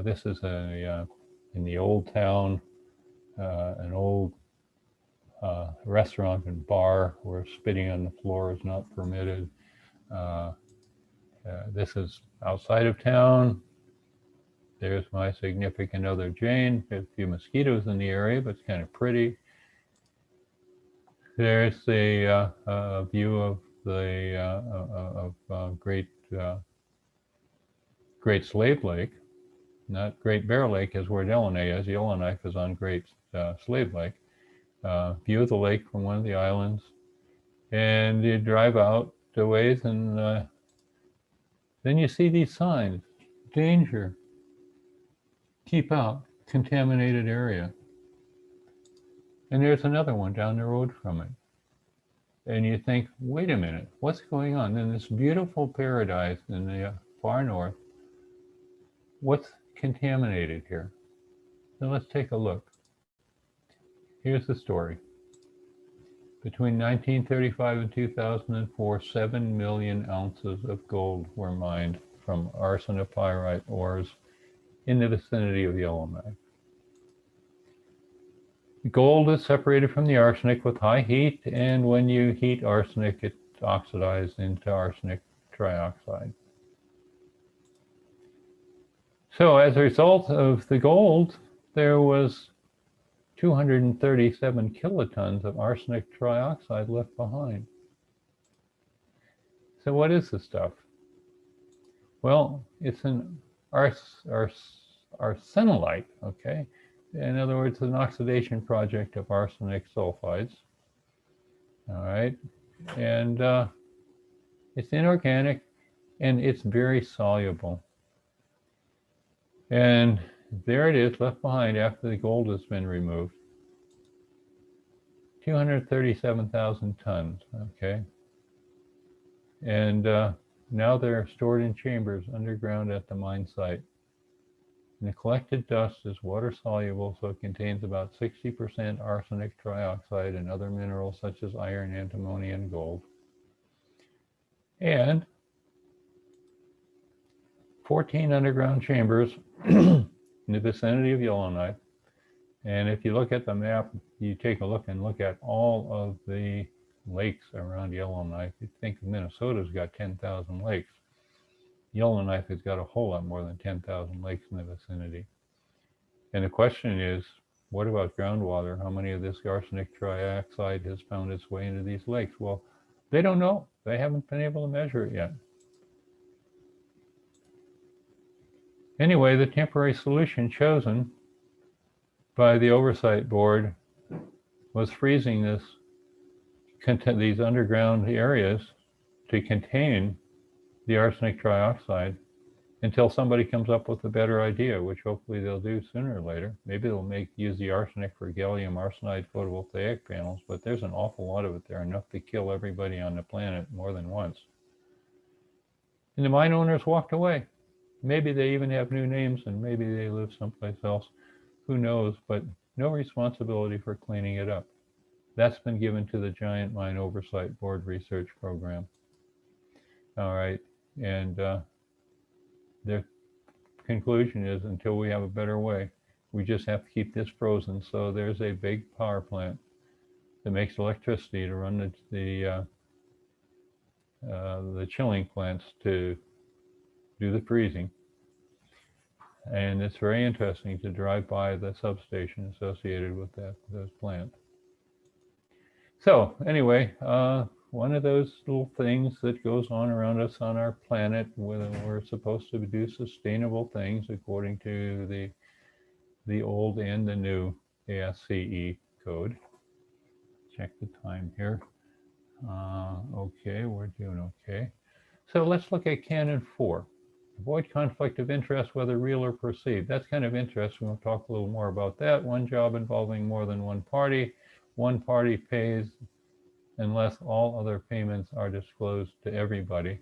This is in the old town, an old restaurant and bar where spitting on the floor is not permitted. Uh, this is outside of town. There's my significant other, Jane. There's a few mosquitoes in the area, but it's kind of pretty. There's the view of the Great Slave Lake. Not Great Bear Lake is where Yellowknife is. Yellowknife is on Great Slave Lake. View of the lake from one of the islands. And you drive out a ways, and then you see these signs: danger, keep out, contaminated area. And there's another one down the road from it. And you think, wait a minute, what's going on? In this beautiful paradise in the far north, what's contaminated here? So let's take a look. Here's the story. Between 1935 and 2004, 7 million ounces of gold were mined from arsenopyrite ores in the vicinity of Yellowknife. Gold is separated from the arsenic with high heat, and when you heat arsenic, it oxidizes into arsenic trioxide. So as a result of the gold, there was 237 kilotons of arsenic trioxide left behind. So what is this stuff? Well, it's an arsenolite, okay? In other words, an oxidation project of arsenic sulfides. All right, and it's inorganic, and it's very soluble. And there it is, left behind after the gold has been removed. 237,000 tons, okay? And now they're stored in chambers underground at the mine site. And the collected dust is water soluble, so it contains about 60% arsenic trioxide and other minerals such as iron, antimony, and gold. And 14 underground chambers in the vicinity of Yellowknife. And if you look at the map, you take a look and look at all of the lakes around Yellowknife. You think Minnesota's got 10,000 lakes. Yellowknife has got a whole lot more than 10,000 lakes in the vicinity. And the question is, what about groundwater? How many of this arsenic trioxide has found its way into these lakes? Well, they don't know. They haven't been able to measure it yet. Anyway, the temporary solution chosen by the oversight board was freezing these underground areas to contain the arsenic trioxide until somebody comes up with a better idea, which hopefully they'll do sooner or later. Maybe they'll use the arsenic for gallium arsenide photovoltaic panels, but there's an awful lot of it there, enough to kill everybody on the planet more than once. And the mine owners walked away. Maybe they even have new names, and maybe they live someplace else. Who knows? But no responsibility for cleaning it up. That's been given to the Giant Mine Oversight Board Research Program. All right, and their conclusion is, until we have a better way, we just have to keep this frozen. So there's a big power plant that makes electricity to run the chilling plants to do the freezing. And it's very interesting to drive by the substation associated with those plants. So anyway, one of those little things that goes on around us on our planet, where we're supposed to do sustainable things according to the old and the new ASCE code. Check the time here. Okay, we're doing okay. So let's look at Canon 4. Avoid conflict of interest, whether real or perceived. That's kind of interesting. We'll talk a little more about that. One job involving more than one party. One party pays unless all other payments are disclosed to everybody.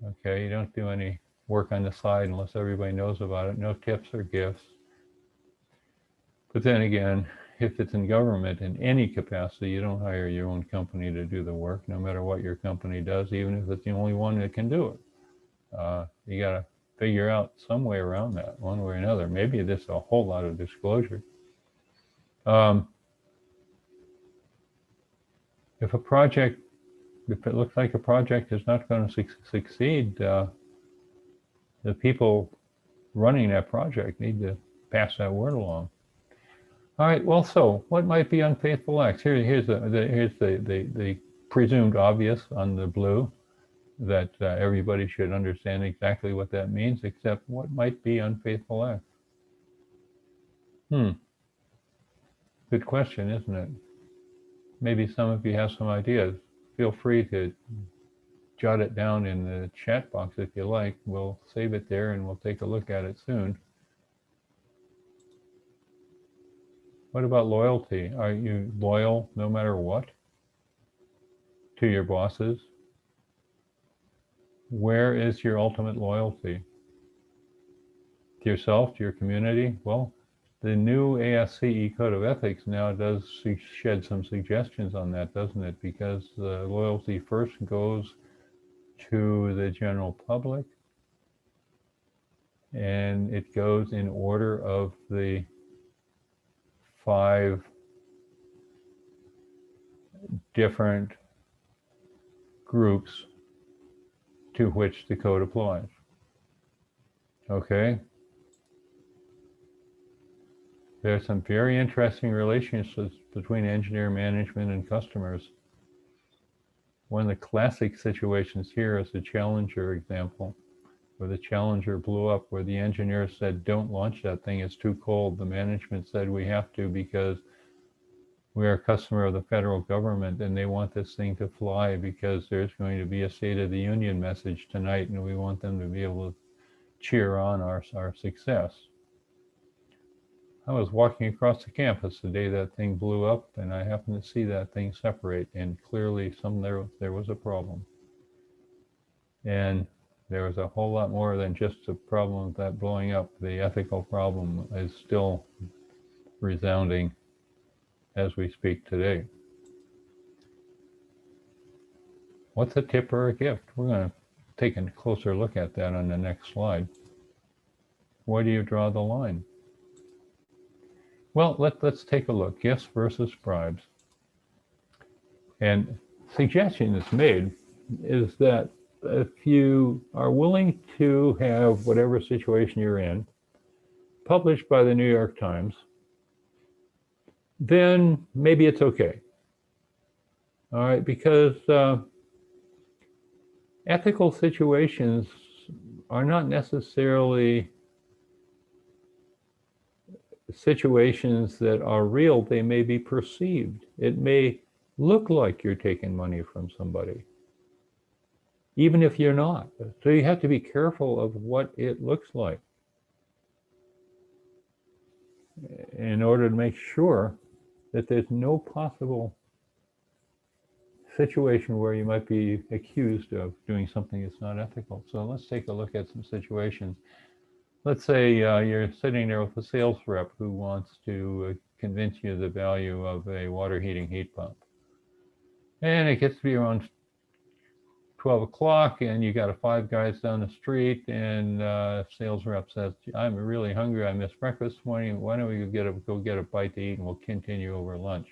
Okay, you don't do any work on the side unless everybody knows about it. No tips or gifts. But then again, if it's in government in any capacity, you don't hire your own company to do the work, no matter what your company does, even if it's the only one that can do it. You got to figure out some way around that, one way or another. Maybe there's a whole lot of disclosure. If it looks like a project is not going to succeed, the people running that project need to pass that word along. All right. Well, so what might be unfaithful acts? Here's the presumed obvious on the blue that everybody should understand exactly what that means, except what might be unfaithful acts. Good question, isn't it? Maybe some of you have some ideas. Feel free to jot it down in the chat box if you like. We'll save it there and we'll take a look at it soon. What about loyalty? Are you loyal no matter what to your bosses? Where is your ultimate loyalty? To yourself, to your community? Well, the new ASCE Code of Ethics now does shed some suggestions on that, doesn't it? Because the loyalty first goes to the general public, and it goes in order of the 5 different groups to which the code applies. Okay? There are some very interesting relationships between engineer management and customers. One of the classic situations here is the Challenger example, where the Challenger blew up, where the engineer said, don't launch that thing, it's too cold. The management said, we have to because we are a customer of the federal government and they want this thing to fly because there's going to be a State of the Union message tonight and we want them to be able to cheer on our success. I was walking across the campus the day that thing blew up, and I happened to see that thing separate, and clearly there was a problem. And there was a whole lot more than just the problem of that blowing up. The ethical problem is still resounding as we speak today. What's a tip or a gift? We're going to take a closer look at that on the next slide. Where do you draw the line? Well, let's take a look. Gifts versus bribes. And suggestion that's made is that if you are willing to have whatever situation you're in published by the New York Times, then maybe it's okay. All right, because ethical situations are not necessarily situations that are real. They may be perceived. It may look like you're taking money from somebody, even if you're not. So you have to be careful of what it looks like in order to make sure that there's no possible situation where you might be accused of doing something that's not ethical. So let's take a look at some situations. Let's say you're sitting there with a sales rep who wants to convince you the value of a water heating heat pump. And it gets to be around 12 o'clock and you got 5 guys down the street, and sales rep says, I'm really hungry, I missed breakfast this morning, why don't we go get a bite to eat and we'll continue over lunch.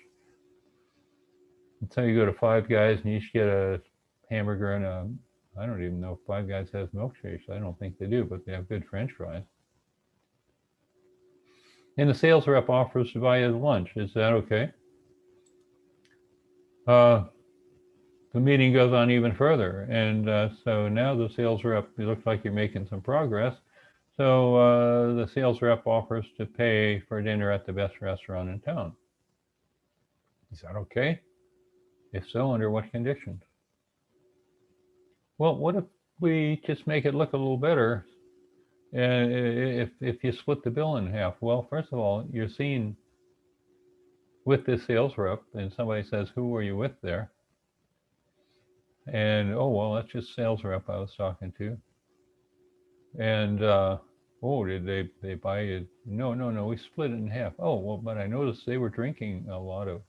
And so you go to 5 guys and you each get a hamburger and I don't even know if 5 guys has milkshakes. I don't think they do, but they have good French fries. And the sales rep offers to buy you lunch. Is that okay? The meeting goes on even further. And so now the sales rep, it looks like you're making some progress. So the sales rep offers to pay for dinner at the best restaurant in town. Is that okay? If so, under what conditions? Well, what if we just make it look a little better if you split the bill in half? Well, first of all, you're seen with this sales rep and somebody says, who were you with there? And, oh, well, that's just sales rep I was talking to. And oh, did they buy it? No, no, no. We split it in half. Oh, well, but I noticed they were drinking a lot of.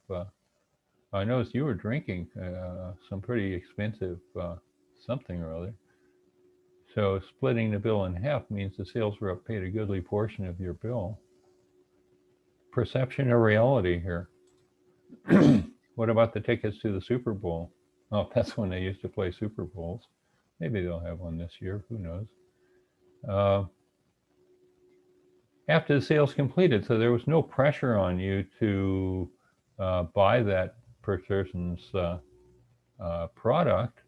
I noticed you were drinking some pretty expensive something or other. So splitting the bill in half means the sales rep paid a goodly portion of your bill. Perception or reality here? What about the tickets to the Super Bowl? Oh, that's when they used to play Super Bowls. Maybe they'll have one this year. Who knows? Uh, After the sale's completed, so there was no pressure on you to buy that person's product.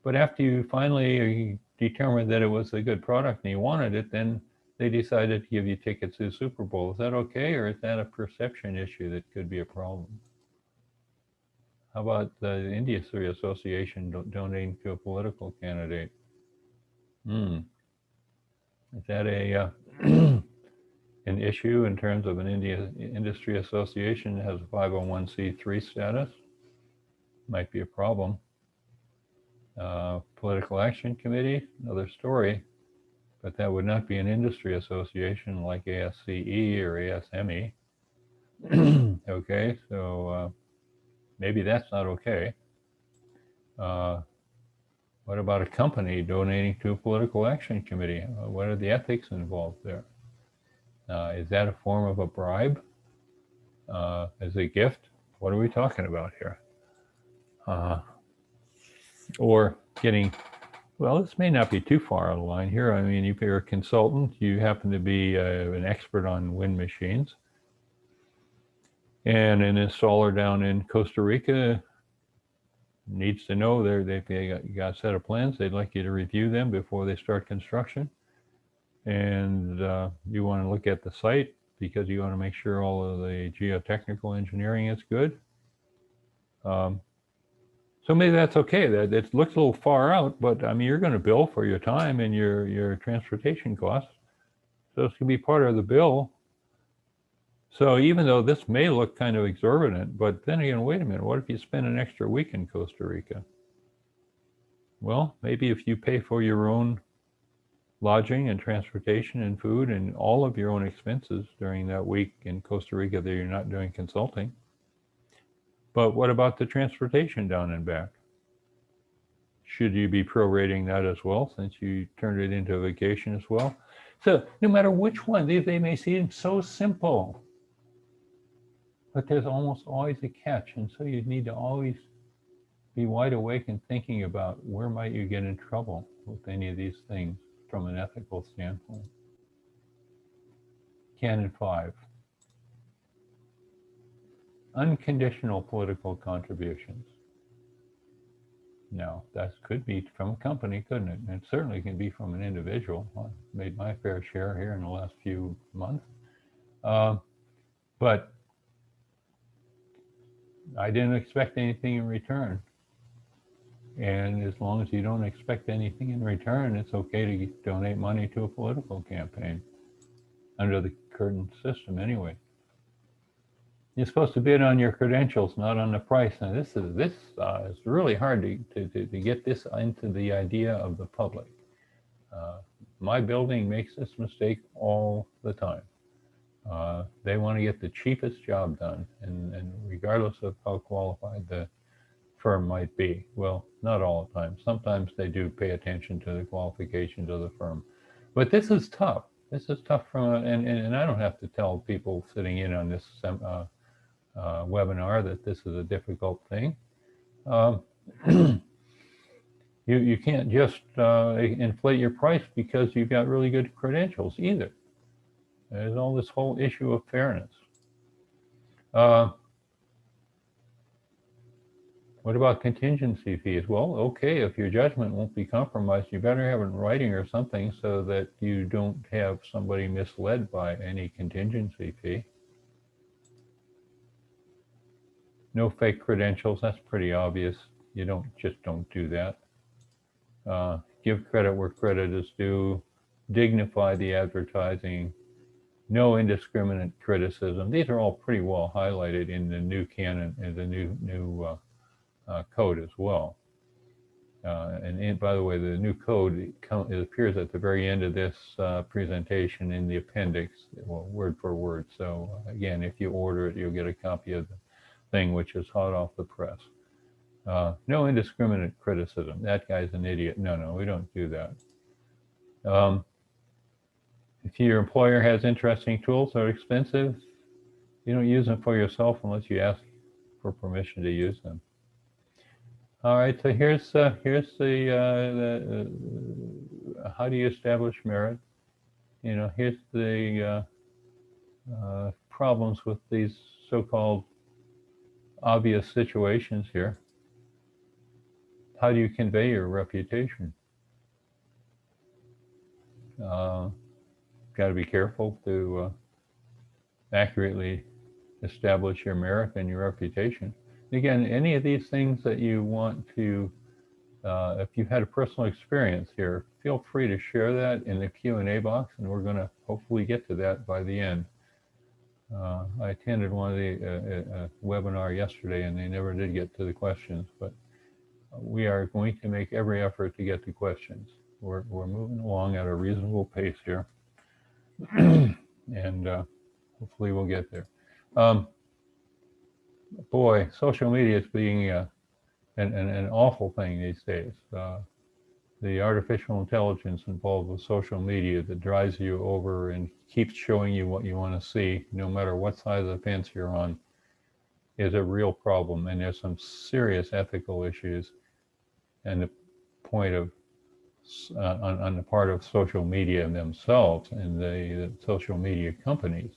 But after you finally determined that it was a good product and you wanted it, then they decided to give you tickets to the Super Bowl. Is that okay, or is that a perception issue that could be a problem? How about the Industry Association donating to a political candidate? Hmm. Is that a an issue in terms of an industry association that has a 501c3 status? Might be a problem. Political Action Committee, another story, but that would not be an industry association like ASCE or ASME. Okay, so maybe that's not okay. Uh, what about a company donating to a political action committee? What are the ethics involved there? Is that a form of a bribe? As a gift? What are we talking about here? Uh, or getting, well, this may not be too far out of line here. I mean, if you're a consultant, you happen to be an expert on wind machines, and an installer down in Costa Rica needs to know they've got a set of plans. They'd like you to review them before they start construction. And you want to look at the site because you want to make sure all of the geotechnical engineering is good. So maybe that's okay. That it looks a little far out, but I mean, you're going to bill for your time and your transportation costs. So it's going to be part of the bill. So even though this may look kind of exorbitant, but then again, wait a minute. What if you spend an extra week in Costa Rica? Well, maybe if you pay for your own lodging and transportation and food and all of your own expenses during that week in Costa Rica that you're not doing consulting. But what about the transportation down and back? Should you be prorating that as well, since you turned it into a vacation as well? So no matter which one, they may seem so simple, but there's almost always a catch. And so you need to always be wide awake and thinking about where might you get in trouble with any of these things from an ethical standpoint. Canon 5. Unconditional political contributions. Now, that could be from a company, couldn't it? And it certainly can be from an individual. I've made my fair share here in the last few months. But I didn't expect anything in return. And as long as you don't expect anything in return, it's okay to donate money to a political campaign under the current system anyway. You're supposed to bid on your credentials, not on the price. Now, this is really hard to get this into the idea of the public. My building makes this mistake all the time. They want to get the cheapest job done, and regardless of how qualified the firm might be. Well, not all the time. Sometimes they do pay attention to the qualifications of the firm. But this is tough. This is tough and I don't have to tell people sitting in on this webinar that this is a difficult thing. You can't just inflate your price because you've got really good credentials either. There's all this whole issue of fairness. What about contingency fees? Well, okay, if your judgment won't be compromised, you better have it in writing or something so that you don't have somebody misled by any contingency fee. No fake credentials, that's pretty obvious. You don't do that. Give credit where credit is due. Dignify the advertising. No indiscriminate criticism. These are all pretty well highlighted in the new canon and the new code as well. And by the way, the new code it appears at the very end of this presentation in the appendix, well, word for word. So again, if you order it, you'll get a copy of the thing, which is hot off the press. No indiscriminate criticism. That guy's an idiot. No, we don't do that. If your employer has interesting tools that are expensive, you don't use them for yourself unless you ask for permission to use them. All right, so here's the how do you establish merit? Here's the problems with these so-called obvious situations here. How do you convey your reputation? Got to be careful to accurately establish your merit and your reputation. Again, any of these things that you want to, if you've had a personal experience here, feel free to share that in the Q&A box, and we're going to hopefully get to that by the end. I attended one of the webinar yesterday, and they never did get to the questions, but we are going to make every effort to get to questions. We're moving along at a reasonable pace here, and hopefully we'll get there. Boy, social media is being an awful thing these days. The artificial intelligence involved with social media that drives you over and keeps showing you what you want to see, no matter what side of the fence you're on, is a real problem. And there's some serious ethical issues and the point of on the part of social media themselves and the social media companies.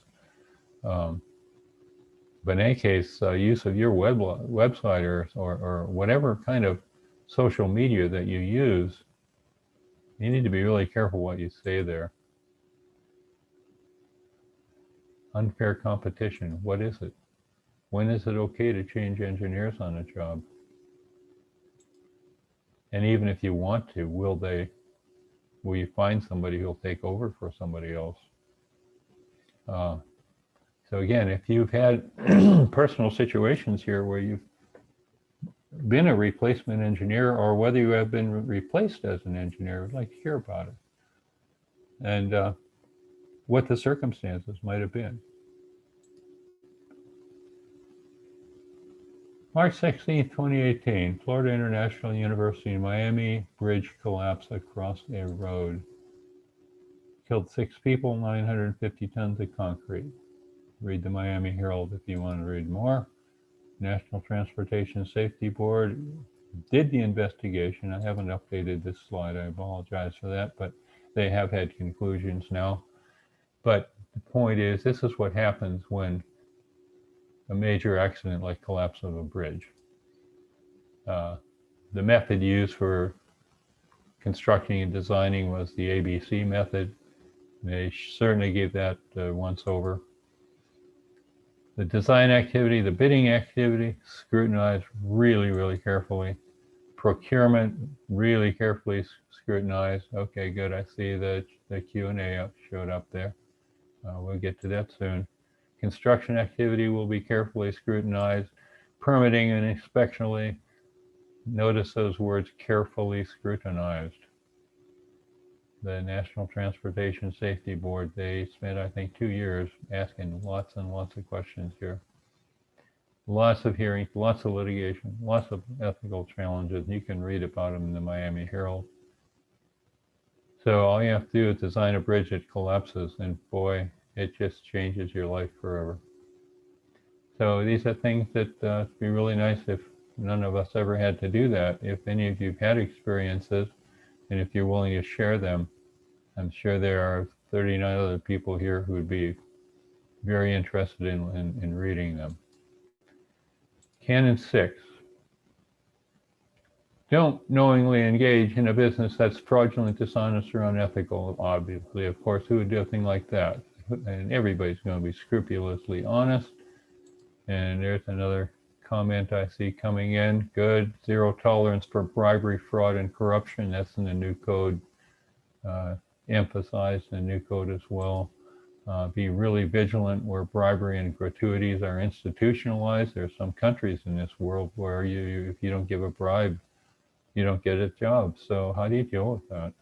But in any case, use of your website or whatever kind of social media that you use, you need to be really careful what you say there. Unfair competition, what is it? When is it okay to change engineers on a job? And even if you want to, will you find somebody who'll take over for somebody else? So again, if you've had personal situations here where you've been a replacement engineer, or whether you have been replaced as an engineer, I'd like to hear about it. And what the circumstances might have been. March 16, 2018, Florida International University in Miami, bridge collapse across a road. Killed 6 people, 950 tons of concrete. Read the Miami Herald if you want to read more. National Transportation Safety Board did the investigation. I haven't updated this slide. I apologize for that, but they have had conclusions now. But the point is, this is what happens when a major accident like collapse of a bridge. The method used for constructing and designing was the ABC method. They certainly gave that once over. The design activity, the bidding activity, scrutinized really, really carefully. Procurement, really carefully scrutinized. Okay, good. I see the Q&A showed up there. We'll get to that soon. Construction activity will be carefully scrutinized. Permitting and inspectionally. Notice those words, carefully scrutinized. The National Transportation Safety Board, they spent, I think, 2 years asking lots and lots of questions here. Lots of hearings, lots of litigation, lots of ethical challenges. You can read about them in the Miami Herald. So all you have to do is design a bridge that collapses, and boy, it just changes your life forever. So these are things that it'd be really nice if none of us ever had to do that. If any of you have had experiences, and if you're willing to share them, I'm sure there are 39 other people here who would be very interested in reading them. Canon 6. Don't knowingly engage in a business that's fraudulent, dishonest, or unethical, obviously. Of course, who would do a thing like that? And everybody's going to be scrupulously honest. And there's another comment I see coming in. Good. Zero tolerance for bribery, fraud, and corruption. That's in the new code. Emphasized in the new code as well. Be really vigilant where bribery and gratuities are institutionalized. There are some countries in this world where if you don't give a bribe, you don't get a job. So how do you deal with that?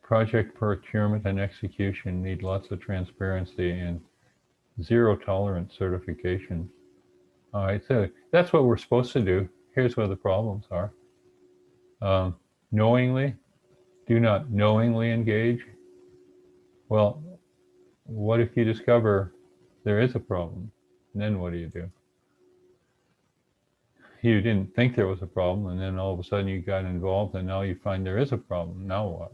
Project procurement and execution need lots of transparency and zero tolerance certification. All right, so that's what we're supposed to do. Here's where the problems are. Knowingly, do not knowingly engage. Well, what if you discover there is a problem? And then what do? You didn't think there was a problem, and then all of a sudden you got involved, and now you find there is a problem. Now what?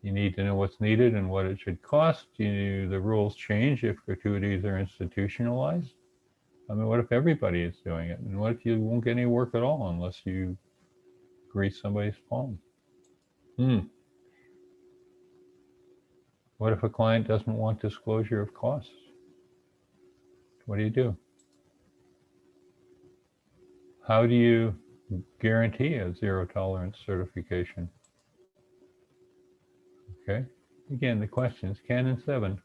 You need to know what's needed and what it should cost. The rules change if gratuities are institutionalized. I mean, what if everybody is doing it? And what if you won't get any work at all unless you grease somebody's palm? What if a client doesn't want disclosure of costs? What do? How do you guarantee a zero tolerance certification? Okay. Again, the questions, Canon 7.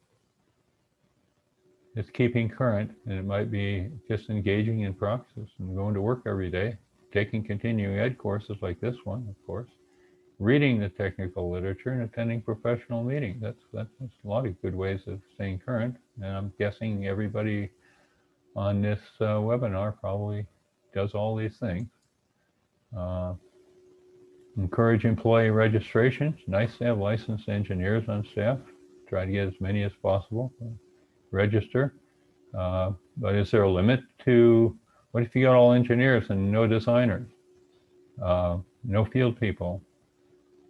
It's keeping current, and it might be just engaging in practice and going to work every day, taking continuing ed courses like this one, of course, reading the technical literature, and attending professional meetings. That's a lot of good ways of staying current. And I'm guessing everybody on this webinar probably does all these things. Encourage employee registration. It's nice to have licensed engineers on staff. Try to get as many as possible. Register. But is there a limit to, what if you got all engineers and no designers? No field people?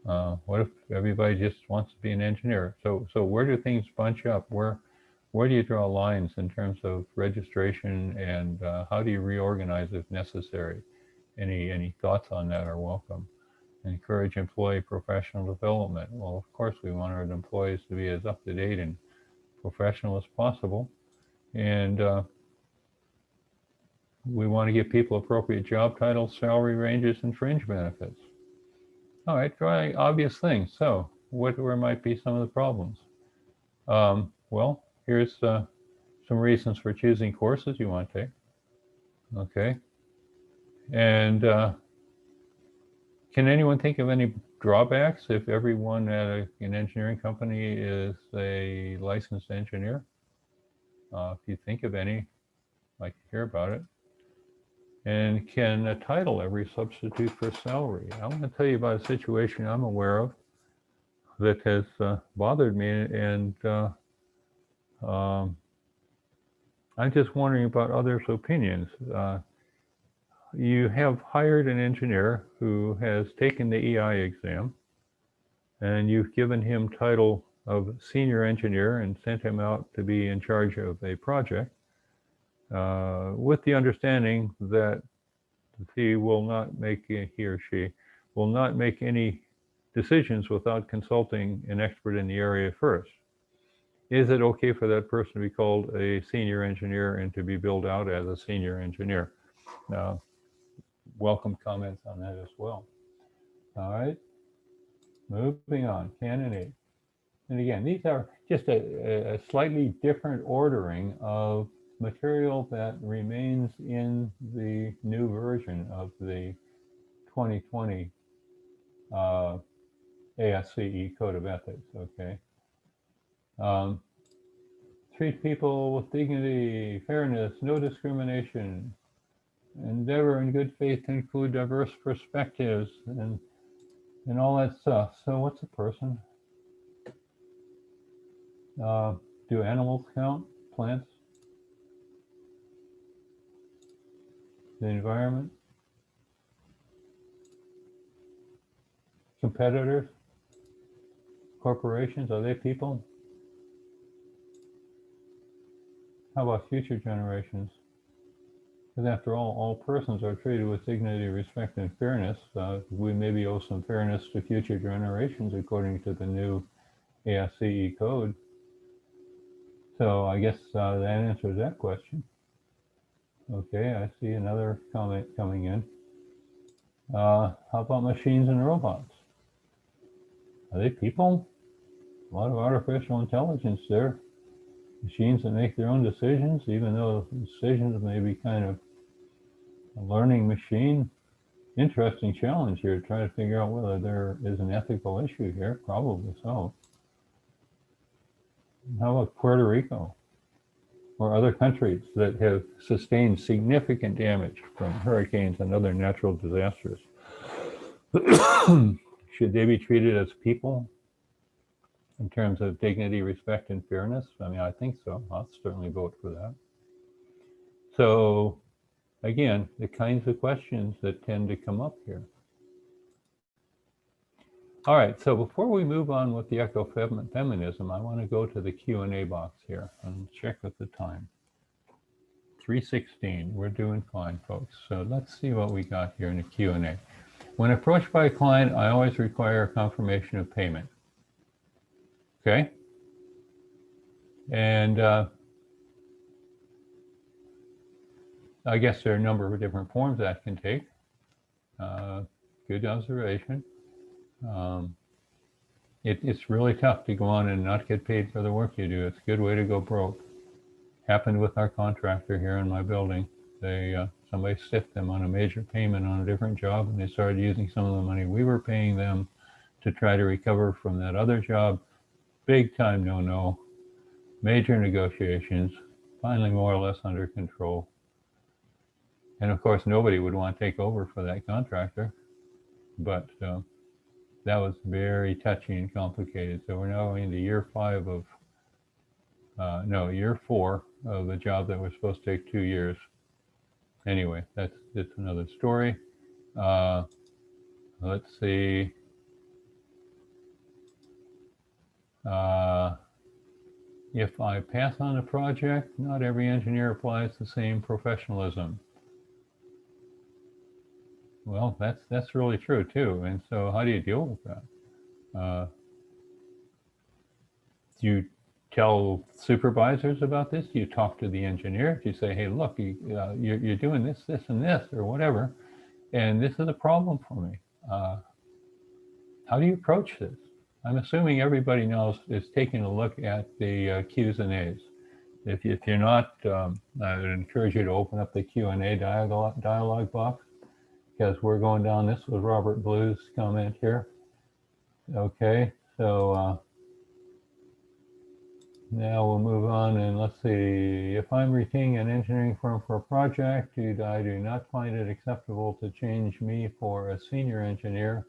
What if everybody just wants to be an engineer? So where do things bunch up? Where do you draw lines in terms of registration, and how do you reorganize if necessary? Any thoughts on that are welcome. Encourage employee professional development. Well, of course, we want our employees to be as up to date and professional as possible. And we want to give people appropriate job titles, salary ranges, and fringe benefits. All right, very obvious things. So where might be some of the problems? Well, here's some reasons for choosing courses you want to take. Okay. And can anyone think of any drawbacks if everyone at an engineering company is a licensed engineer? If you think of any, I'd like to hear about it. And can a title ever substitute for salary? I want to tell you about a situation I'm aware of that has bothered me, and I'm just wondering about others' opinions. You have hired an engineer who has taken the EI exam, and you've given him title of senior engineer and sent him out to be in charge of a project, with the understanding that he or she will not make any decisions without consulting an expert in the area first. Is it okay for that person to be called a senior engineer and to be billed out as a senior engineer? Welcome comments on that as well. All right, moving on, Canon 8. And again, these are just a slightly different ordering of material that remains in the new version of the 2020 ASCE Code of Ethics, okay? Treat people with dignity, fairness, no discrimination, endeavor in good faith to include diverse perspectives, and all that stuff. So what's a person? Do animals count? Plants? The environment? Competitors? Corporations? Are they people? How about future generations? Because after all persons are treated with dignity, respect, and fairness. We maybe owe some fairness to future generations according to the new ASCE code. So I guess that answers that question. Okay, I see another comment coming in. How about machines and robots? Are they people? A lot of artificial intelligence there. Machines that make their own decisions, even though decisions may be kind of A learning machine. Interesting challenge here. Try to figure out whether there is an ethical issue here. Probably so. How about Puerto Rico or other countries that have sustained significant damage from hurricanes and other natural disasters? Should they be treated as people in terms of dignity, respect, and fairness? I mean, I think so. I'll certainly vote for that. So, again, the kinds of questions that tend to come up here. All right, so before we move on with the ecofeminism, I want to go to the Q&A box here and check with the time. 3:16, we're doing fine, folks. So let's see what we got here in the Q&A. When approached by a client, I always require a confirmation of payment. Okay? And I guess there are a number of different forms that can take. Good observation. It's really tough to go on and not get paid for the work you do. It's a good way to go broke. Happened with our contractor here in my building. Somebody stiffed them on a major payment on a different job, and they started using some of the money we were paying them to try to recover from that other job. Big time no-no. Major negotiations. Finally more or less under control. And of course, nobody would want to take over for that contractor. But that was very touchy and complicated. So we're now into year 4 of a job that was supposed to take 2 years. Anyway, that's another story. Let's see. If I pass on a project, not every engineer applies the same professionalism. Well, that's really true too. And so how do you deal with that? Do you tell supervisors about this? Do you talk to the engineer? Do you say, hey, look, you're doing this, and this, or whatever, and this is a problem for me. How do you approach this? I'm assuming everybody knows is taking a look at the Q's and A's. If you're not, I would encourage you to open up the Q&A dialogue box, because we're going down. This was Robert Blue's comment here. Okay, so now we'll move on, and let's see. If I'm retaining an engineering firm for a project, I do not find it acceptable to change me for a senior engineer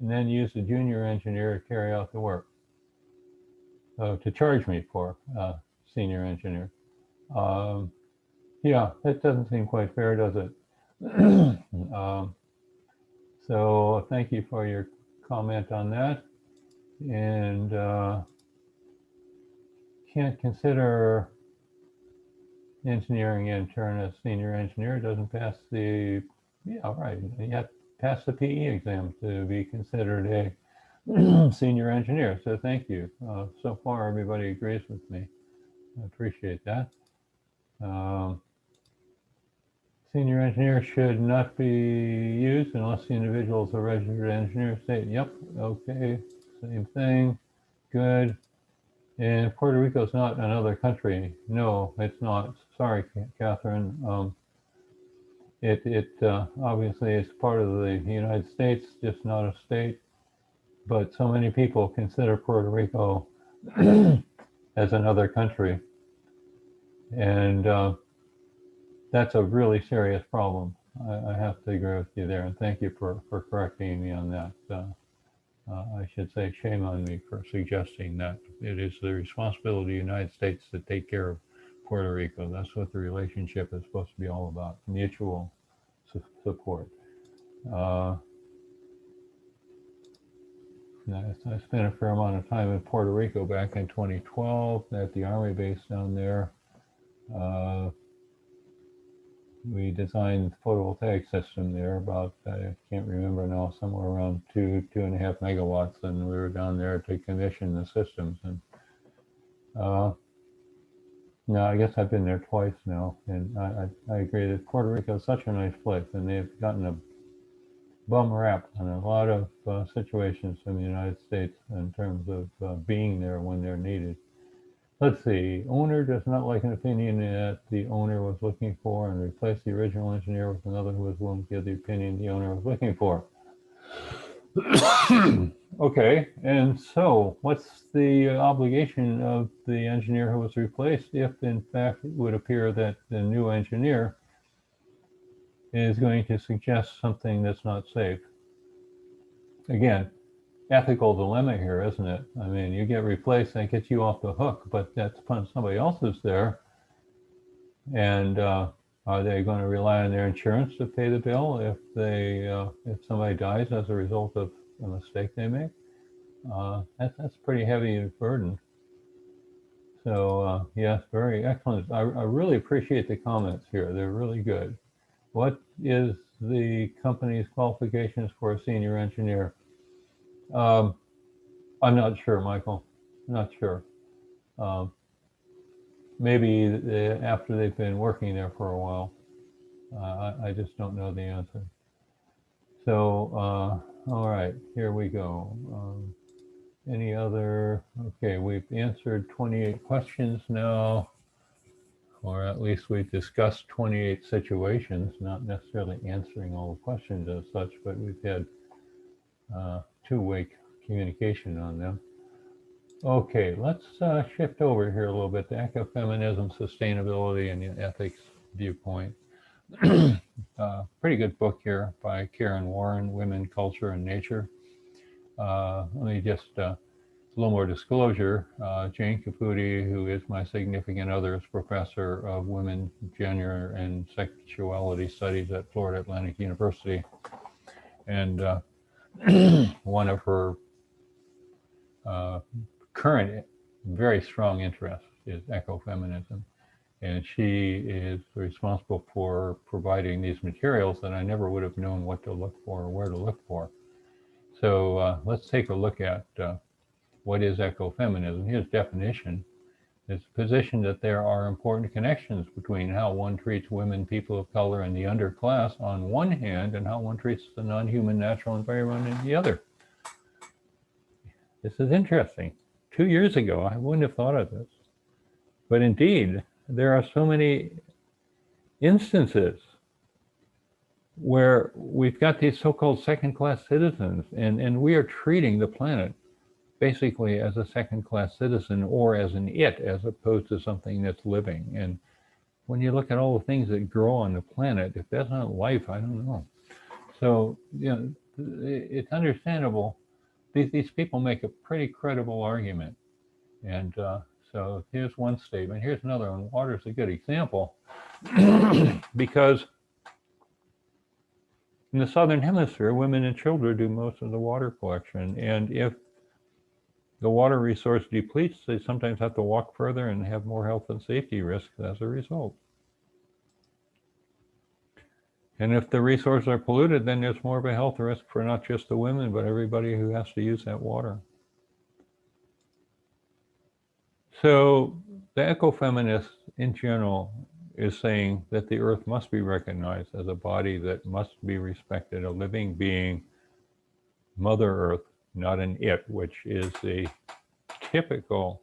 and then use a junior engineer to carry out the work. So to charge me for a senior engineer. Yeah, that doesn't seem quite fair, does it? So thank you for your comment on that. And can't consider engineering intern as senior engineer. Doesn't pass the, yeah, right. You have to pass the PE exam to be considered a senior engineer. So thank you. So far, everybody agrees with me. I appreciate that. Senior engineer should not be used unless the individual is a registered engineer. State, yep, okay, same thing, good. And Puerto Rico is not another country. No, it's not. Sorry, Catherine. It obviously is part of the United States, just not a state. But so many people consider Puerto Rico as another country. And that's a really serious problem. I have to agree with you there. And thank you for correcting me on that. I should say shame on me for suggesting that. It is the responsibility of the United States to take care of Puerto Rico. That's what the relationship is supposed to be all about, mutual support. I spent a fair amount of time in Puerto Rico back in 2012 at the Army base down there. We designed the photovoltaic system there about, I can't remember now, somewhere around 2.5 megawatts, and we were down there to commission the systems. And no, I guess I've been there twice now, and I agree that Puerto Rico is such a nice place, and they've gotten a bum rap on a lot of situations in the United States in terms of being there when they're needed. Let's see. Owner does not like an opinion that the owner was looking for and replace the original engineer with another who was willing to give the opinion the owner was looking for. Okay, and so what's the obligation of the engineer who was replaced if in fact it would appear that the new engineer is going to suggest something that's not safe? Again, ethical dilemma here, isn't it? I mean, you get replaced, that gets you off the hook, but that's when somebody else is there, and are they going to rely on their insurance to pay the bill if somebody dies as a result of a mistake they make? That's pretty heavy burden. So yes, very excellent. I really appreciate the comments here. They're really good. What is the company's qualifications for a senior engineer? Um, I'm not sure, Michael. Not sure. Um, maybe after they've been working there for a while. I just don't know the answer. So, all right, here we go. Any other? Okay, we've answered 28 questions now, or at least we've discussed 28 situations, not necessarily answering all the questions as such, but we've had two-way communication on them. Okay, let's shift over here a little bit to ecofeminism, sustainability, and the ethics viewpoint. Pretty good book here by Karen Warren, Women, Culture, and Nature. Let me just, a little more disclosure. Jane Caputi, who is my significant other, is professor of women, gender, and sexuality studies at Florida Atlantic University. And one of her current very strong interests is ecofeminism. And she is responsible for providing these materials that I never would have known what to look for or where to look for. So let's take a look at what is ecofeminism. Here's definition. It's a position that there are important connections between how one treats women, people of color, and the underclass on one hand, and how one treats the non-human natural environment on the other. This is interesting. 2 years ago, I wouldn't have thought of this. But indeed, there are so many instances where we've got these so-called second-class citizens, and we are treating the planet basically as a second-class citizen or as an it, as opposed to something that's living. And when you look at all the things that grow on the planet, if that's not life, I don't know. So, it's understandable. These people make a pretty credible argument. And so here's one statement. Here's another one. Water's a good example because in the southern hemisphere, women and children do most of the water collection. And if the water resource depletes, they sometimes have to walk further and have more health and safety risks as a result. And if the resources are polluted, then there's more of a health risk for not just the women, but everybody who has to use that water. So the ecofeminist in general is saying that the earth must be recognized as a body that must be respected, a living being, Mother Earth, not an it, which is a typical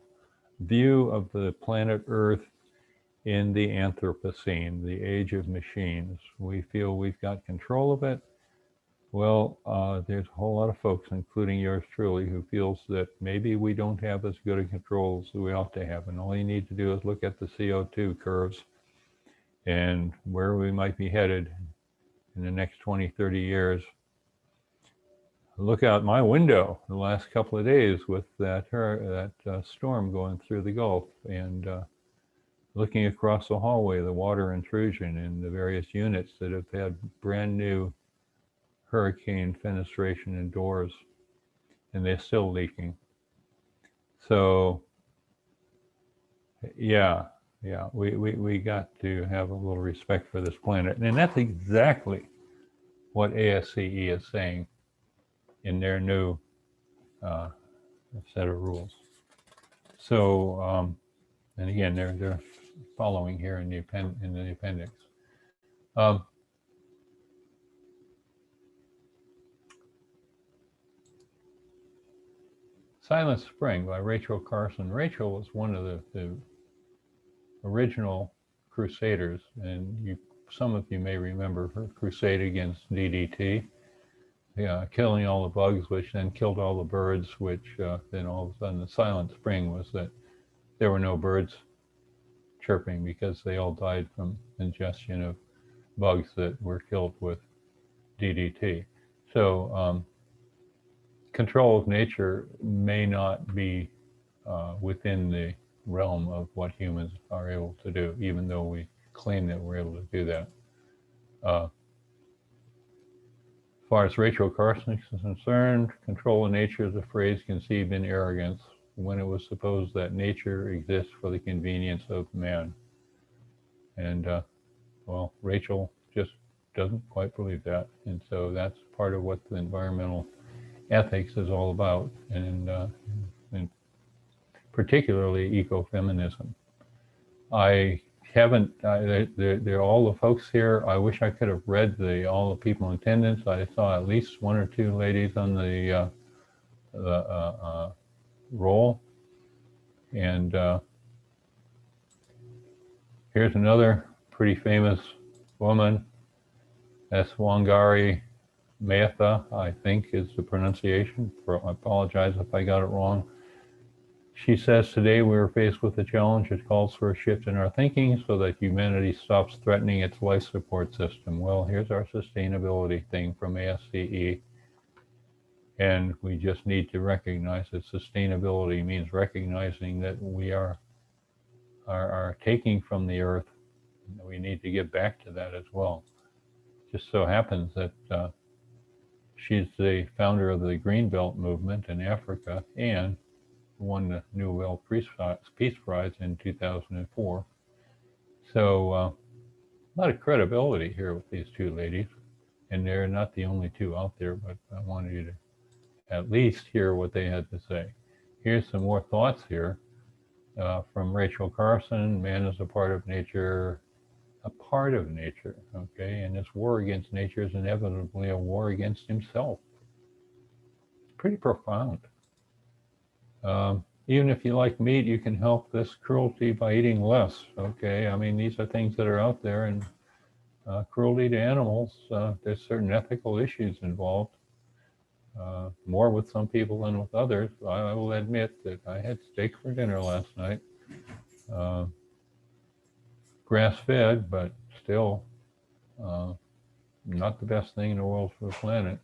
view of the planet Earth in the Anthropocene, the age of machines. We feel we've got control of it. Well, there's a whole lot of folks, including yours truly, who feels that maybe we don't have as good a control as we ought to have. And all you need to do is look at the CO2 curves and where we might be headed in the next 20, 30 years. Look out my window the last couple of days with that storm going through the Gulf, and looking across the hallway, the water intrusion in the various units that have had brand new hurricane fenestration and doors, and they're still leaking. So yeah, we got to have a little respect for this planet. And that's exactly what ASCE is saying in their new set of rules. So, and again, they're following here in the appendix. Silent Spring by Rachel Carson. Rachel was one of the original crusaders, and some of you may remember her crusade against DDT, killing all the bugs, which then killed all the birds, which then all of a sudden the Silent Spring was that there were no birds chirping because they all died from ingestion of bugs that were killed with DDT. So control of nature may not be within the realm of what humans are able to do, even though we claim that we're able to do that. As far as Rachel Carson is concerned, control of nature is a phrase conceived in arrogance when it was supposed that nature exists for the convenience of man. And, well, Rachel just doesn't quite believe that. And so that's part of what the environmental ethics is all about, and particularly ecofeminism. I haven't, they're all the folks here. I wish I could have read all the people in attendance. I saw at least one or two ladies on the roll. And here's another pretty famous woman. That's Wangari Maathai, I think is the pronunciation. I apologize if I got it wrong. She says, today we are faced with a challenge that calls for a shift in our thinking so that humanity stops threatening its life support system. Well, here's our sustainability thing from ASCE. And we just need to recognize that sustainability means recognizing that we are taking from the earth. We need to get back to that as well. Just so happens that she's the founder of the Greenbelt movement in Africa and won the Nobel Peace Prize in 2004. So a lot of credibility here with these two ladies. And they're not the only two out there, but I wanted you to at least hear what they had to say. Here's some more thoughts here from Rachel Carson. Man is a part of nature, okay? And this war against nature is inevitably a war against himself. Pretty profound. Even if you like meat, you can help this cruelty by eating less, okay? I mean, these are things that are out there, and cruelty to animals, there's certain ethical issues involved, more with some people than with others. I will admit that I had steak for dinner last night. Grass-fed, but still not the best thing in the world for the planet.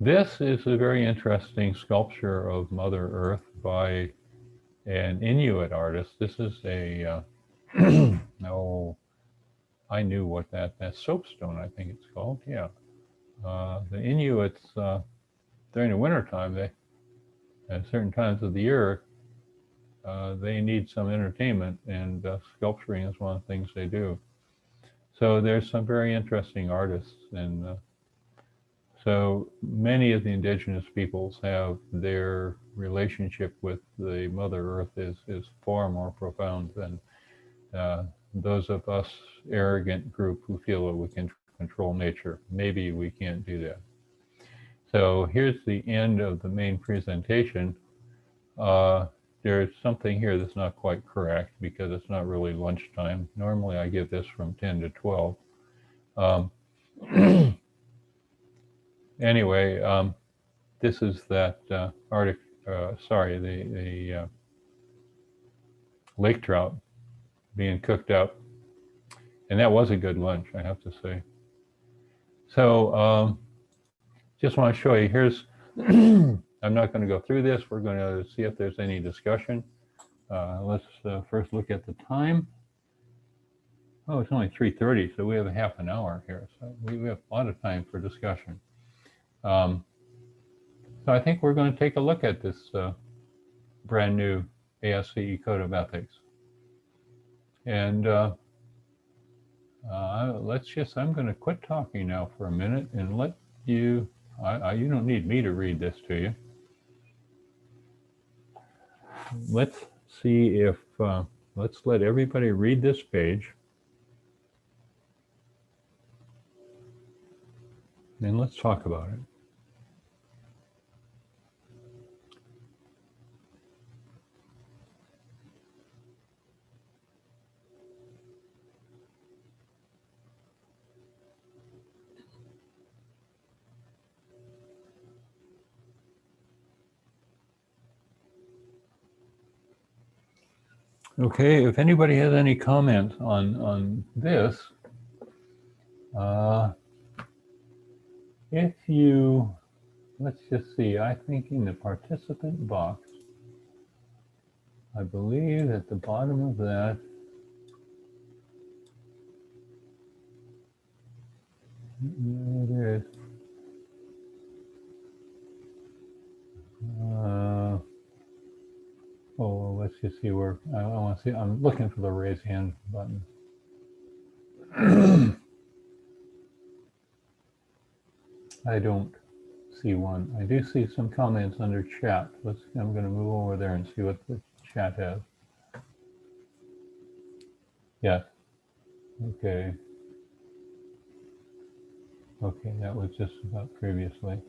This is a very interesting sculpture of Mother Earth by an Inuit artist. This is a, no, I knew what that soapstone, I think it's called, yeah. The Inuits, during the wintertime, at certain times of the year, they need some entertainment, and sculpturing is one of the things they do. So there's some very interesting artists, and so many of the indigenous peoples have their relationship with the Mother Earth is far more profound than those of us arrogant group who feel that we can control nature. Maybe we can't do that. So here's the end of the main presentation. There's something here that's not quite correct because it's not really lunchtime. Normally I give this from 10 to 12. Anyway, this is that the lake trout being cooked up. And that was a good lunch, I have to say. So just want to show you, here's, I'm not going to go through this. We're going to see if there's any discussion. Let's first look at the time. Oh, it's only 3:30, so we have a half an hour here. So we have a lot of time for discussion. So I think we're going to take a look at this brand new ASCE Code of Ethics. And I'm going to quit talking now for a minute and let you, you don't need me to read this to you. Let's see if, let's let everybody read this page. And let's talk about it. Okay, if anybody has any comments on this, if you, let's just see, I think in the participant box, I believe at the bottom of that, there it is. Oh, let's just see where, I want to see, I'm looking for the raise hand button. I don't see one. I do see some comments under chat. I'm going to move over there and see what the chat has. Yes. Okay. Okay, that was just about previously.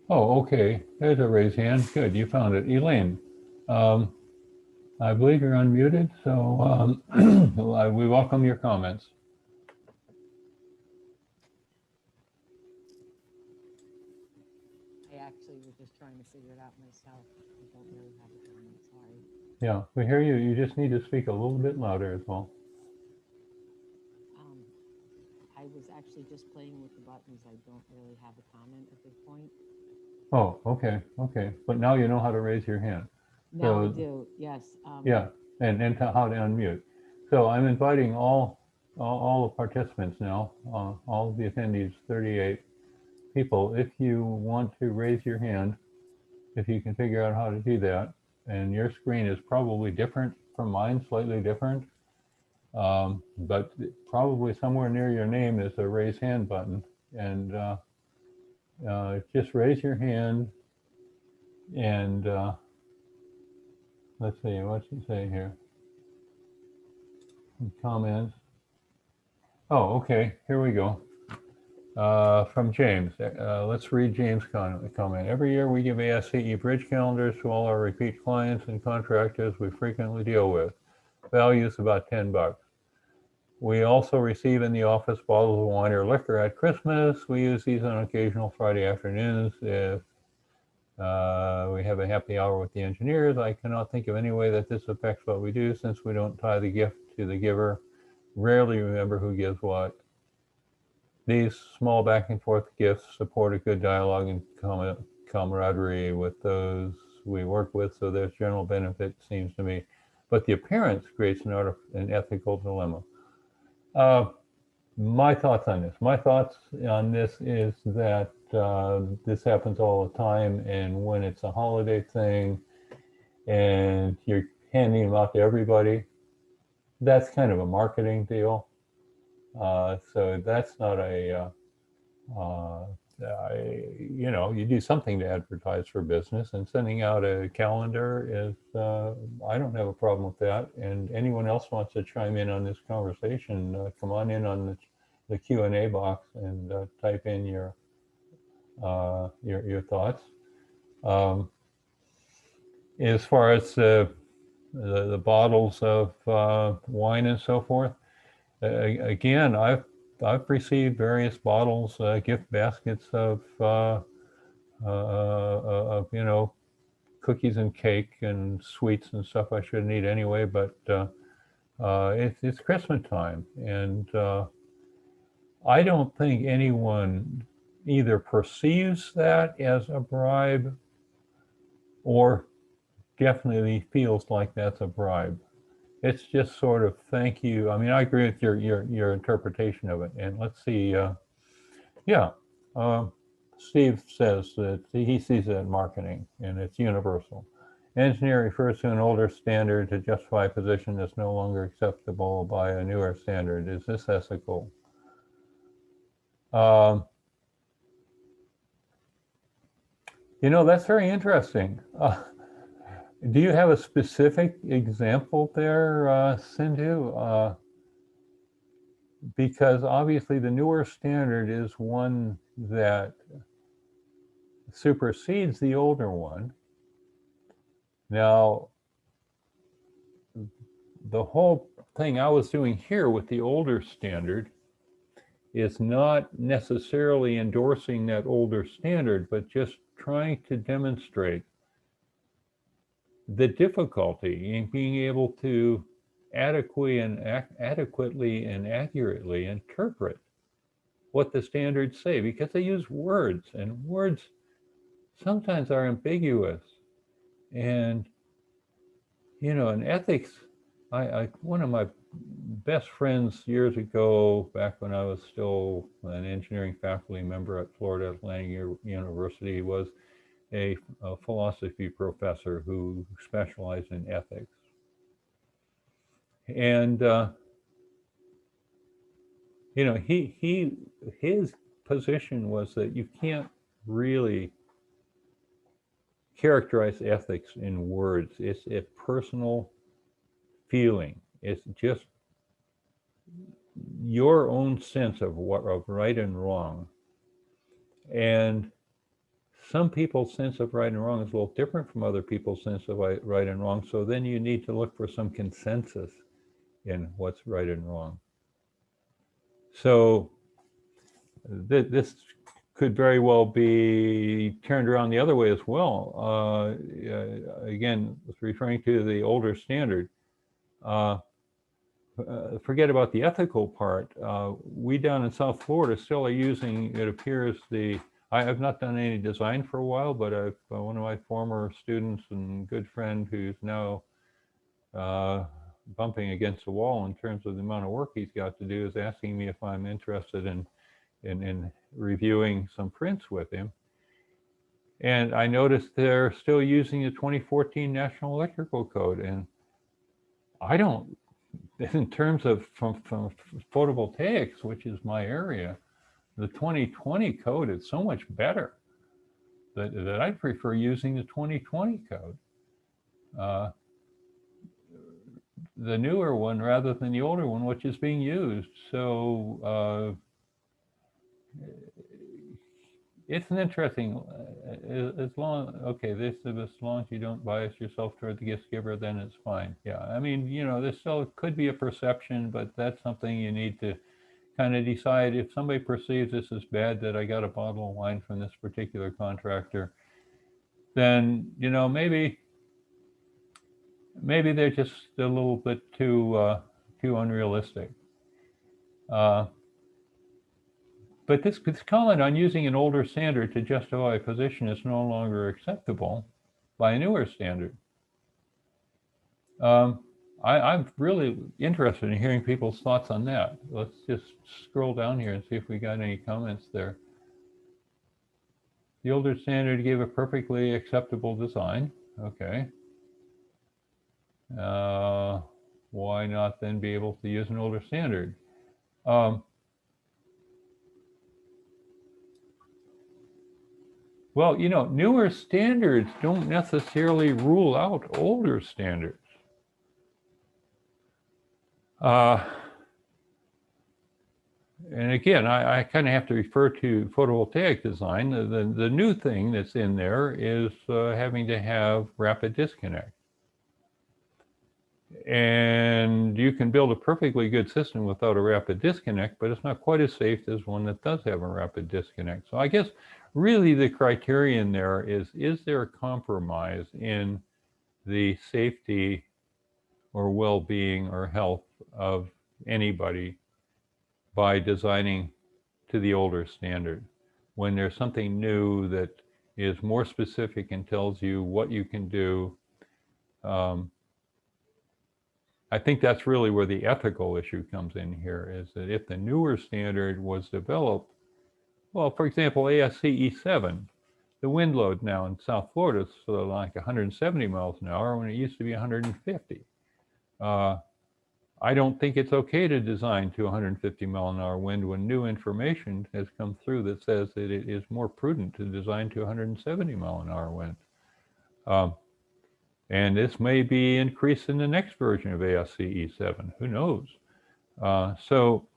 Oh, okay. There's a raised hand. Good, you found it. Elaine, I believe you're unmuted, so we welcome your comments. I actually was just trying to figure it out myself. I don't really have a comment, sorry. Yeah, we hear you. You just need to speak a little bit louder as well. I was actually just playing with the buttons. I don't really have a comment at this point. Oh, okay, okay. But now you know how to raise your hand. Now I do, yes. Yeah, and how to unmute. So I'm inviting all the participants now, all of the attendees, 38 people. If you want to raise your hand, if you can figure out how to do that, and your screen is probably different from mine, slightly different, but probably somewhere near your name is a raise hand button, and just raise your hand, and let's see, what's it say here? Comments. Oh, okay, here we go. From James. Let's read James' comment. Every year we give ASCE bridge calendars to all our repeat clients and contractors we frequently deal with. Value is about $10. We also receive in the office bottles of wine or liquor at Christmas. We use these on occasional Friday afternoons if we have a happy hour with the engineers. I cannot think of any way that this affects what we do since we don't tie the gift to the giver. Rarely remember who gives what. These small back and forth gifts support a good dialogue and camaraderie with those we work with, so there's general benefit, seems to me. But the appearance creates an ethical dilemma. My thoughts on this. My thoughts on this is that this happens all the time, and when it's a holiday thing and you're handing them out to everybody, that's kind of a marketing deal. So that's not you do something to advertise for business, and sending out a calendar is, I don't have a problem with that. And anyone else wants to chime in on this conversation, come on in on the Q&A box and type in your thoughts. As far as the bottles of wine and so forth, again, I've received various bottles, gift baskets of cookies and cake and sweets and stuff I shouldn't eat anyway. But it's Christmas time, and I don't think anyone either perceives that as a bribe or definitely feels like that's a bribe. It's just sort of thank you. I mean, I agree with your interpretation of it. And let's see. Steve says that he sees it in marketing, and it's universal. Engineer refers to an older standard to justify a position that's no longer acceptable by a newer standard. Is this ethical? That's very interesting. Do you have a specific example there, Sindhu? Because obviously the newer standard is one that supersedes the older one. Now, the whole thing I was doing here with the older standard is not necessarily endorsing that older standard, but just trying to demonstrate the difficulty in being able to adequately and accurately interpret what the standards say, because they use words, and words sometimes are ambiguous. And in ethics, I one of my best friends years ago, back when I was still an engineering faculty member at Florida Atlantic University, was a philosophy professor who specialized in ethics. And his position was that you can't really characterize ethics in words. It's a personal feeling. It's just your own sense of right and wrong. And some people's sense of right and wrong is a little different from other people's sense of right and wrong. So then you need to look for some consensus in what's right and wrong. So this could very well be turned around the other way as well. Again, referring to the older standard, forget about the ethical part. We down in South Florida still are using, it appears, I have not done any design for a while, but one of my former students and good friend who's now bumping against the wall in terms of the amount of work he's got to do is asking me if I'm interested in reviewing some prints with him. And I noticed they're still using the 2014 National Electrical Code. And I don't, in terms of from photovoltaics, which is my area, the 2020 code is so much better that I prefer using the 2020 code. The newer one rather than the older one, which is being used. So it's an interesting, as long as you don't bias yourself toward the gift giver, then it's fine. Yeah, I mean, there still could be a perception, but that's something you need to kind of decide. If somebody perceives this as bad, that I got a bottle of wine from this particular contractor, then, maybe they're just a little bit too unrealistic. But this comment on using an older standard to justify a position is no longer acceptable by a newer standard. I'm really interested in hearing people's thoughts on that. Let's just scroll down here and see if we got any comments there. The older standard gave a perfectly acceptable design. Okay. Why not then be able to use an older standard? Well, newer standards don't necessarily rule out older standards. And again, I kind of have to refer to photovoltaic design. The new thing that's in there is having to have rapid disconnect. And you can build a perfectly good system without a rapid disconnect, but it's not quite as safe as one that does have a rapid disconnect. So I guess really the criterion there is there a compromise in the safety or well-being or health of anybody by designing to the older standard, when there's something new that is more specific and tells you what you can do. I think that's really where the ethical issue comes in here, is that if the newer standard was developed, well, for example, ASCE 7, the wind load now in South Florida is sort of like 170 miles an hour when it used to be 150. I don't think it's okay to design to 150 mile an hour wind when new information has come through that says that it is more prudent to design to 170 mile an hour wind. And this may be increased in the next version of ASCE 7, who knows? So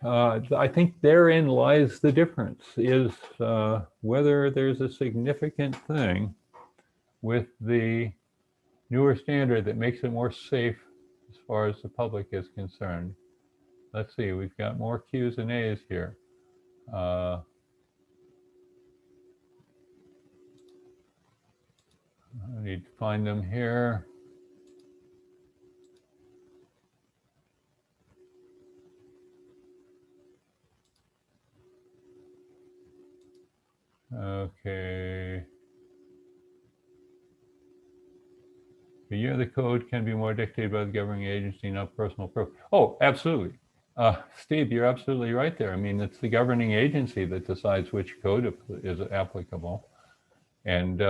I think therein lies the difference, is whether there's a significant thing with the newer standard that makes it more safe as far as the public is concerned. Let's see, we've got more Q's and A's here. I need to find them here. Okay. The year of the code can be more dictated by the governing agency, not personal preference. Oh, absolutely. Steve, you're absolutely right there. I mean, it's the governing agency that decides which code is applicable. And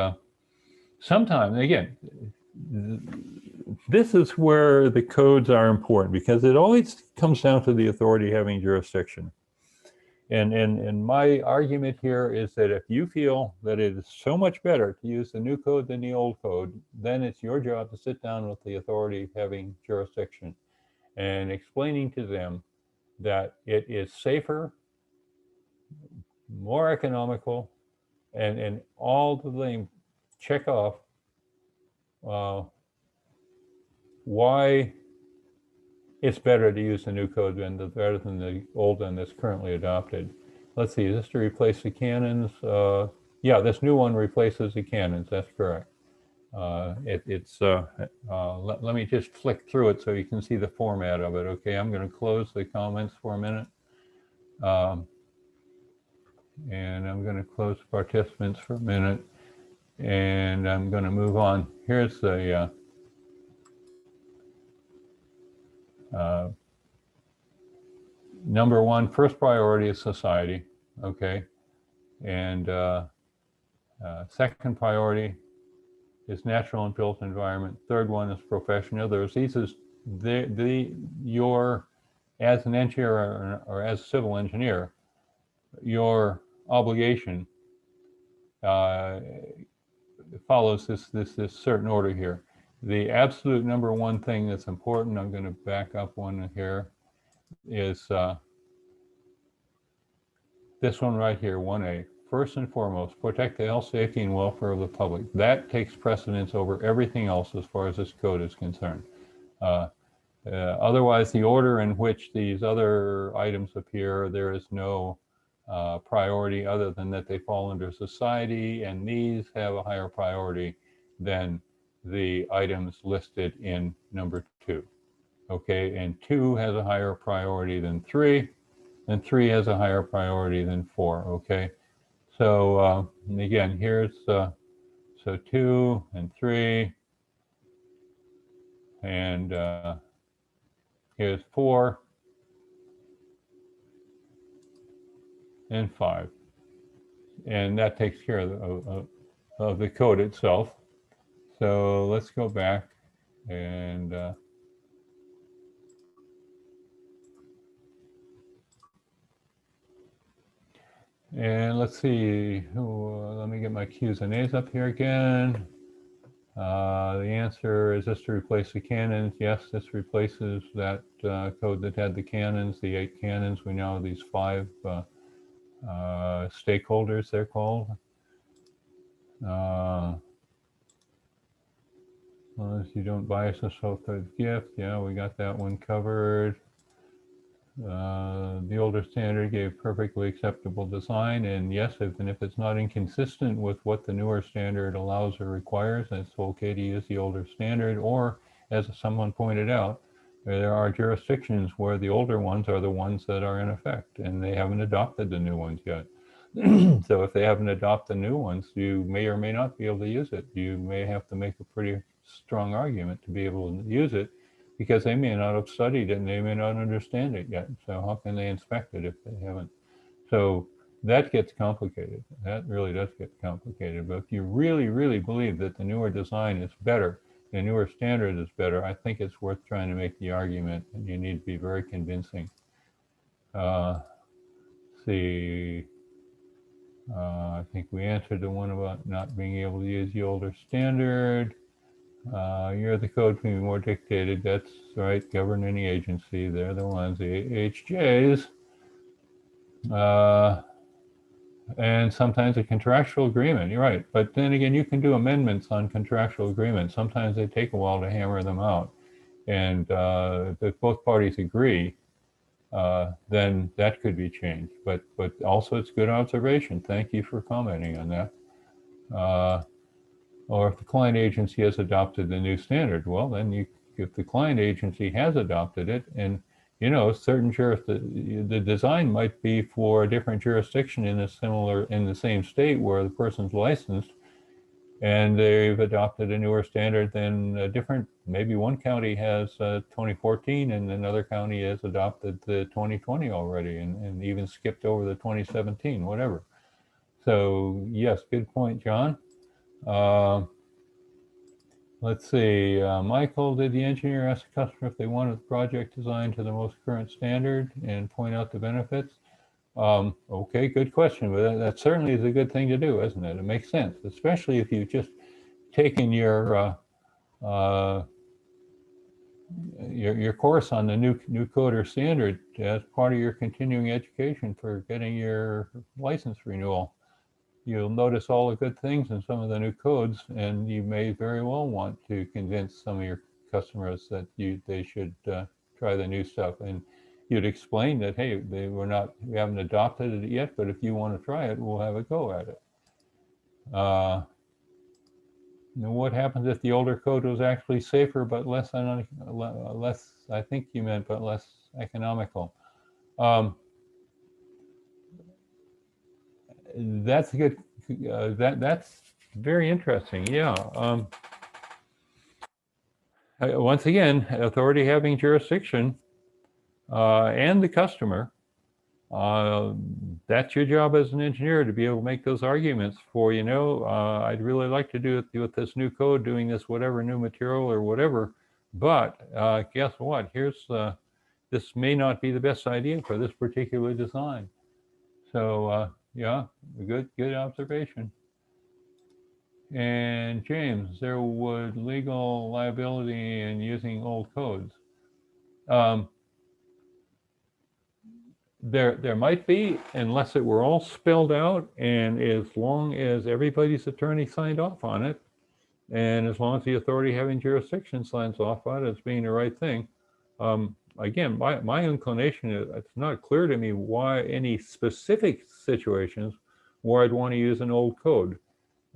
sometimes, again, this is where the codes are important because it always comes down to the authority having jurisdiction. And my argument here is that if you feel that it is so much better to use the new code than the old code, then it's your job to sit down with the authority having jurisdiction and explaining to them that it is safer, more economical, and all the things check off why it's better to use the new code rather than the old one that's currently adopted. Let's see, is this to replace the canons? Yeah, this new one replaces the canons, that's correct. Let me just flick through it so you can see the format of it. Okay, I'm going to close the comments for a minute. And I'm going to close participants for a minute. And I'm going to move on. Here's the number one, first priority is society, okay? And second priority is natural and built environment. Third one is professional. Others. These is your, as an engineer or as a civil engineer, your obligation follows this certain order here. The absolute number one thing that's important, I'm going to back up one here, is this one right here, 1A. First and foremost, protect the health, safety, and welfare of the public. That takes precedence over everything else as far as this code is concerned. Otherwise, the order in which these other items appear, there is no priority other than that they fall under society, and these have a higher priority than the items listed in number 2. Okay, and 2 has a higher priority than 3, and 3 has a higher priority than 4. Okay, so again, here's so 2 and 3, and here's 4 and 5, and that takes care of the code itself. So let's go back and let's see. Let me get my Q's and A's up here again. The answer is this to replace the canons. Yes, this replaces that code that had the canons, the 8 canons. We now have these 5 stakeholders, they're called. Unless you don't bias a self-type gift. Yeah, we got that one covered. The older standard gave perfectly acceptable design, and yes, even if it's not inconsistent with what the newer standard allows or requires, it's okay to use the older standard. Or, as someone pointed out, there are jurisdictions where the older ones are the ones that are in effect, and they haven't adopted the new ones yet. So if they haven't adopted the new ones, you may or may not be able to use it. You may have to make a pretty strong argument to be able to use it, because they may not have studied it and they may not understand it yet. So how can they inspect it if they haven't? So that gets complicated. That really does get complicated. But if you really, really believe that the newer design is better, the newer standard is better, I think it's worth trying to make the argument, and you need to be very convincing. See, I think we answered the one about not being able to use the older standard. Year of the code can be more dictated. That's right, governing agency. They're the ones, the AHJs. And sometimes a contractual agreement, you're right. But then again, you can do amendments on contractual agreements. Sometimes they take a while to hammer them out. and if both parties agree, then that could be changed. But also, it's good observation. Thank you for commenting on that. Or if the client agency has adopted the new standard, well, then if the client agency has adopted it, and certain the design might be for a different jurisdiction in the same state where the person's licensed, and they've adopted a newer standard than a different. Maybe one county has 2014, and another county has adopted the 2020 already, and even skipped over the 2017, whatever. So yes, good point, John. Let's see, Michael, did the engineer ask the customer if they wanted the project designed to the most current standard and point out the benefits? Okay, good question, but that certainly is a good thing to do, isn't it? It makes sense, especially if you've just taken your course on the new code or standard as part of your continuing education for getting your license renewal. You'll notice all the good things in some of the new codes, and you may very well want to convince some of your customers that they should try the new stuff. And you'd explain that, hey, we haven't adopted it yet, but if you want to try it, we'll have a go at it. What happens if the older code was actually safer but less, I think you meant, but less economical? That's a good. That's very interesting. Yeah. Once again, authority having jurisdiction and the customer. That's your job as an engineer, to be able to make those arguments for, I'd really like to do it with this new code, doing this whatever new material or whatever. But guess what? This may not be the best idea for this particular design. So yeah, good observation. And James, there would legal liability in using old codes. There might be, unless it were all spelled out, and as long as everybody's attorney signed off on it, and as long as the authority having jurisdiction signs off on it as being the right thing. Again, my inclination is, it's not clear to me why any specific situations where I'd want to use an old code.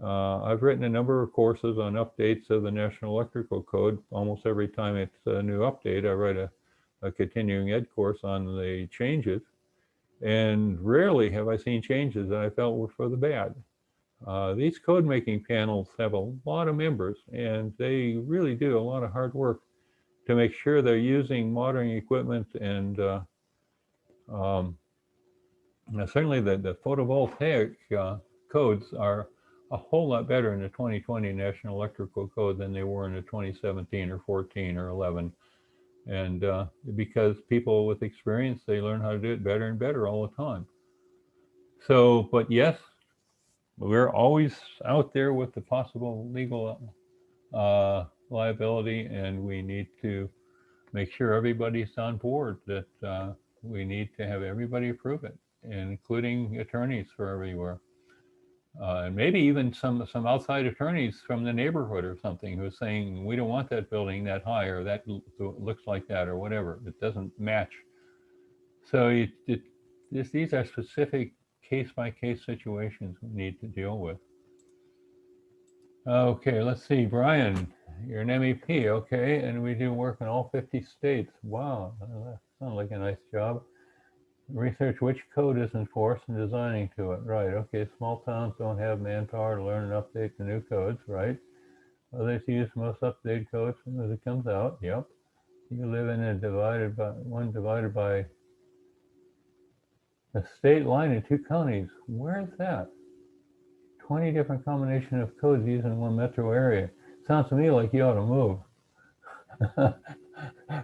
I've written a number of courses on updates of the National Electrical Code. Almost every time it's a new update, I write a continuing ed course on the changes. And rarely have I seen changes that I felt were for the bad. These code making panels have a lot of members, and they really do a lot of hard work to make sure they're using modern equipment. And certainly the photovoltaic codes are a whole lot better in the 2020 National Electrical Code than they were in the 2017 or 14 or 11. And because people with experience, they learn how to do it better and better all the time. So, but yes, we're always out there with the possible legal liability, and we need to make sure everybody's on board, that we need to have everybody approve it, including attorneys for everywhere. And maybe even some outside attorneys from the neighborhood or something who are saying, we don't want that building that high, or that looks like that, or whatever. It doesn't match. So these are specific case-by-case situations we need to deal with. Okay, let's see, Brian, you're an MEP, okay, and we do work in all 50 states. Wow, that sounds like a nice job. Research which code is enforced and designing to it. Right, okay, small towns don't have manpower to learn and update the new codes, right? Others use most updated codes as it comes out, yep. You live in a divided by a state line in 2 counties. Where is that? 20 different combination of codes used in one metro area. Sounds to me like you ought to move.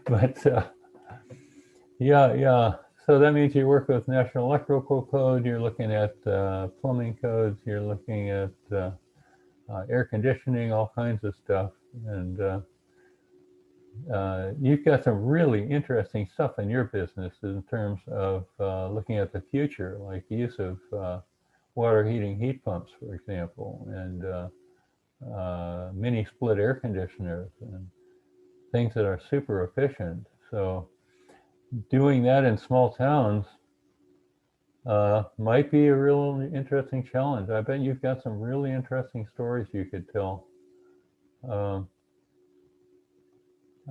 But yeah. So that means you work with National Electrical Code, you're looking at plumbing codes, you're looking at air conditioning, all kinds of stuff. And you've got some really interesting stuff in your business in terms of looking at the future, like the use of water heating heat pumps, for example, and mini split air conditioners. And things that are super efficient. So doing that in small towns might be a real interesting challenge. I bet you've got some really interesting stories you could tell. Um,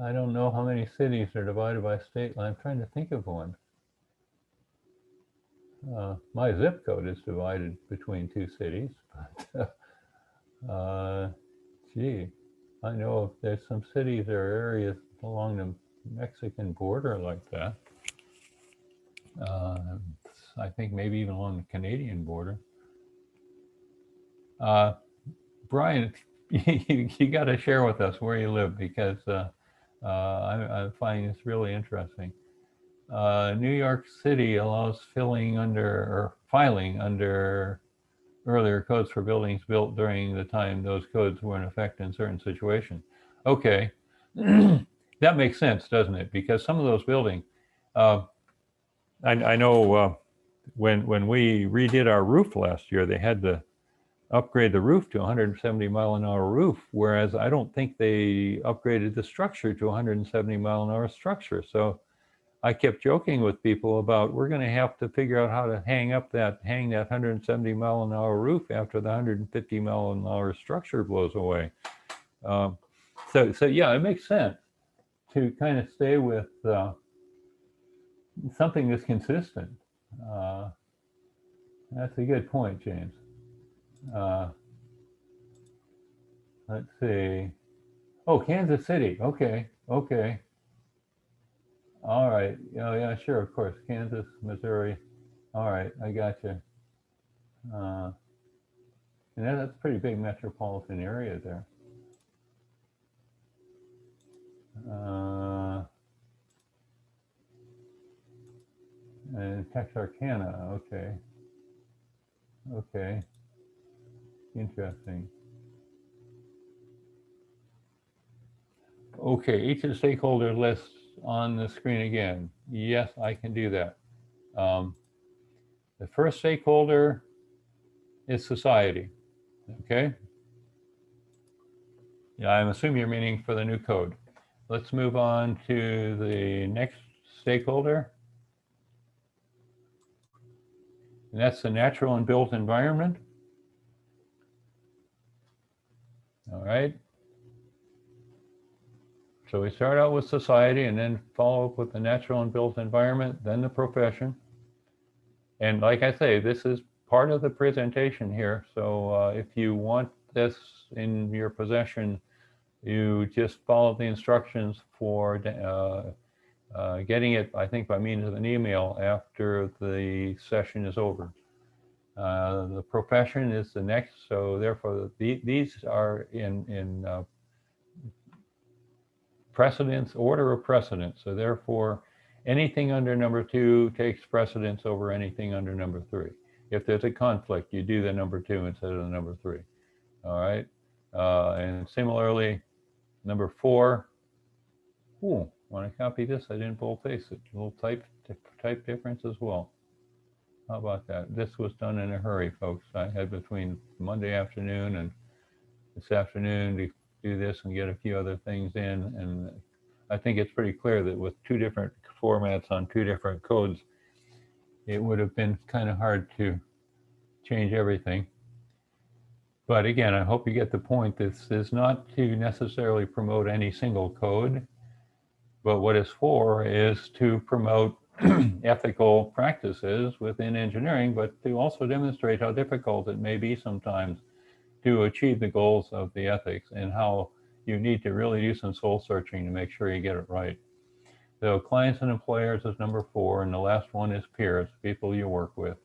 I don't know how many cities are divided by state line. I'm trying to think of one. My zip code is divided between two cities, but gee, I know there's some cities or areas along the Mexican border like that. Uh, I think maybe even along the Canadian border. Uh, Brian, you got to share with us where you live because I'm finding this really interesting. New York City allows filing under earlier codes for buildings built during the time those codes were in effect in certain situations. Okay, that makes sense, doesn't it? Because some of those buildings, uh, I know when we redid our roof last year, they had to upgrade the roof to 170-mile-an-hour roof, whereas I don't think they upgraded the structure to 170-mile-an-hour structure. So I kept joking with people about we're going to have to figure out how to hang that 170-mile-an-hour roof after the 150-mile-an-hour structure blows away. Um, so yeah, it makes sense to kind of stay with something that's consistent. Uh, that's a good point, James. Uh, let's see. Oh, Kansas City. Okay. Okay. All right. Oh, yeah, sure. Of course. Kansas, Missouri. All right. I got you. Uh, and that's a pretty big metropolitan area there. Uh, and Texarkana. Okay. Okay. Interesting. Okay. Each of the stakeholder lists on the screen again. Yes, I can do that. Um, the first stakeholder is society. Okay. Yeah, I'm assuming you're meaning for the new code. Let's move on to the next stakeholder. And that's the natural and built environment. All right. So we start out with society and then follow up with the natural and built environment, then the profession. And like I say, this is part of the presentation here. So if you want this in your possession, you just follow the instructions for getting it, I think, by means of an email after the session is over. The profession is the next, so therefore these are in precedence, order of precedence. So therefore, anything under number 2 takes precedence over anything under number 3. If there's a conflict, you do the number 2 instead of the number 3. All right. And similarly, number 4. Ooh, when I copy this, I didn't boldface it. A little type difference as well. How about that? This was done in a hurry, folks. I had between Monday afternoon and this afternoon to do this and get a few other things in. And I think it's pretty clear that with 2 different formats on 2 different codes, it would have been kind of hard to change everything. But again, I hope you get the point. This is not to necessarily promote any single code, but what it's for is to promote ethical practices within engineering, but to also demonstrate how difficult it may be sometimes to achieve the goals of the ethics and how you need to really do some soul searching to make sure you get it right. So clients and employers is number 4, and the last one is peers, people you work with.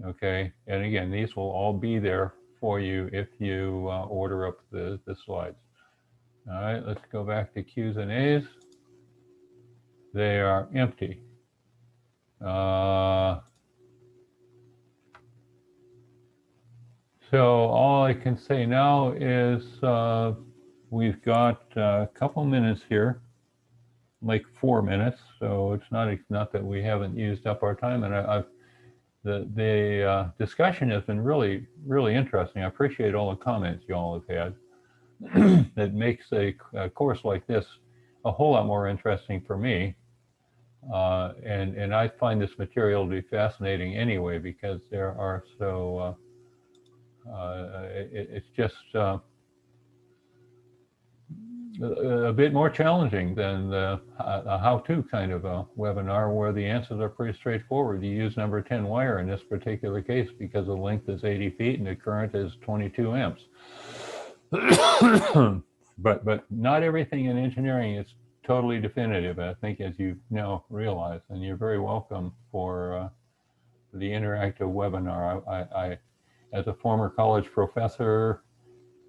Okay, and again, these will all be there for you if you order up the slides. All right, let's go back to Q's and A's. They are empty. So all I can say now is we've got a couple minutes here, like 4 minutes. So it's not that we haven't used up our time, and the discussion has been really interesting. I appreciate all the comments you all have had. that makes a course like this a whole lot more interesting for me. And I find this material to be fascinating anyway because there are it's just a bit more challenging than a how-to kind of a webinar where the answers are pretty straightforward. You use number 10 wire in this particular case because the length is 80 feet and the current is 22 amps. But not everything in engineering is totally definitive, I think, as you now realize, and you're very welcome for the interactive webinar. I, as a former college professor,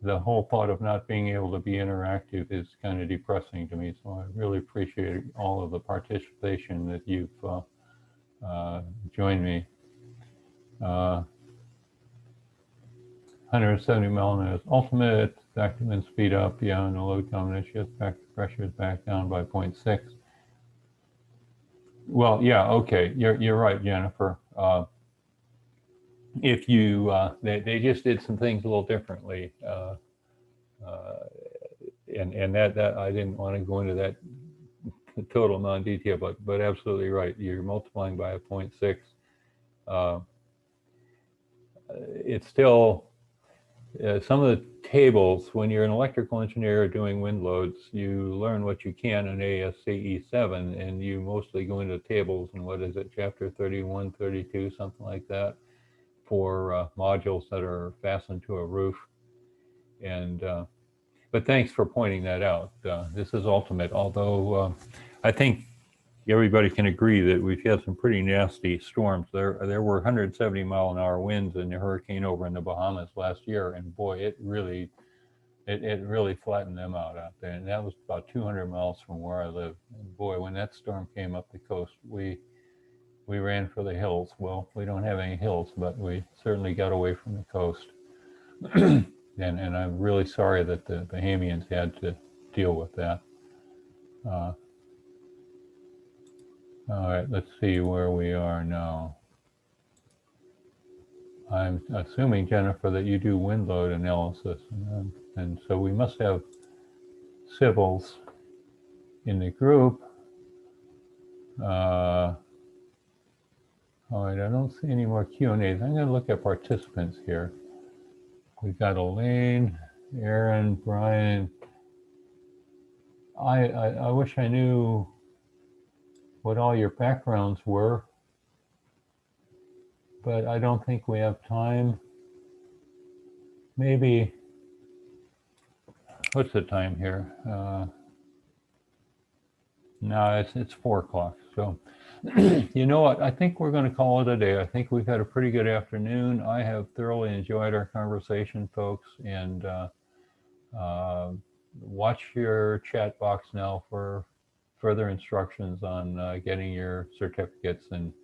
the whole thought of not being able to be interactive is kind of depressing to me. So I really appreciate all of the participation that you've joined me. 170 mile is ultimate, document speed up, yeah, and the load combination pressure is back down by 0.6. Well, yeah, okay, you're right, Jennifer. If you, they just did some things a little differently. And that I didn't want to go into that total non-detail, but absolutely right. You're multiplying by a 0.6. It's still some of the tables. When you're an electrical engineer doing wind loads, you learn what you can in ASCE 7, and you mostly go into tables and what is it, chapter 31, 32, something like that, for modules that are fastened to a roof. And but thanks for pointing that out. This is ultimate, although I think everybody can agree that we've had some pretty nasty storms. There were 170 mile an hour winds in the hurricane over in the Bahamas last year, and boy, it really flattened them out there. And that was about 200 miles from where I live. And boy, when that storm came up the coast, we ran for the hills. Well, we don't have any hills, but we certainly got away from the coast. And I'm really sorry that the Bahamians had to deal with that. All right, let's see where we are now. I'm assuming, Jennifer, that you do wind load analysis. And so we must have civils in the group. All right, I don't see any more Q&As. I'm going to look at participants here. We've got Elaine, Aaron, Brian. I wish I knew what all your backgrounds were, but I don't think we have time. Maybe, what's the time here? No, it's 4 o'clock. So, you know what? I think we're going to call it a day. I think we've had a pretty good afternoon. I have thoroughly enjoyed our conversation, folks, and watch your chat box now for further instructions on getting your certificates. And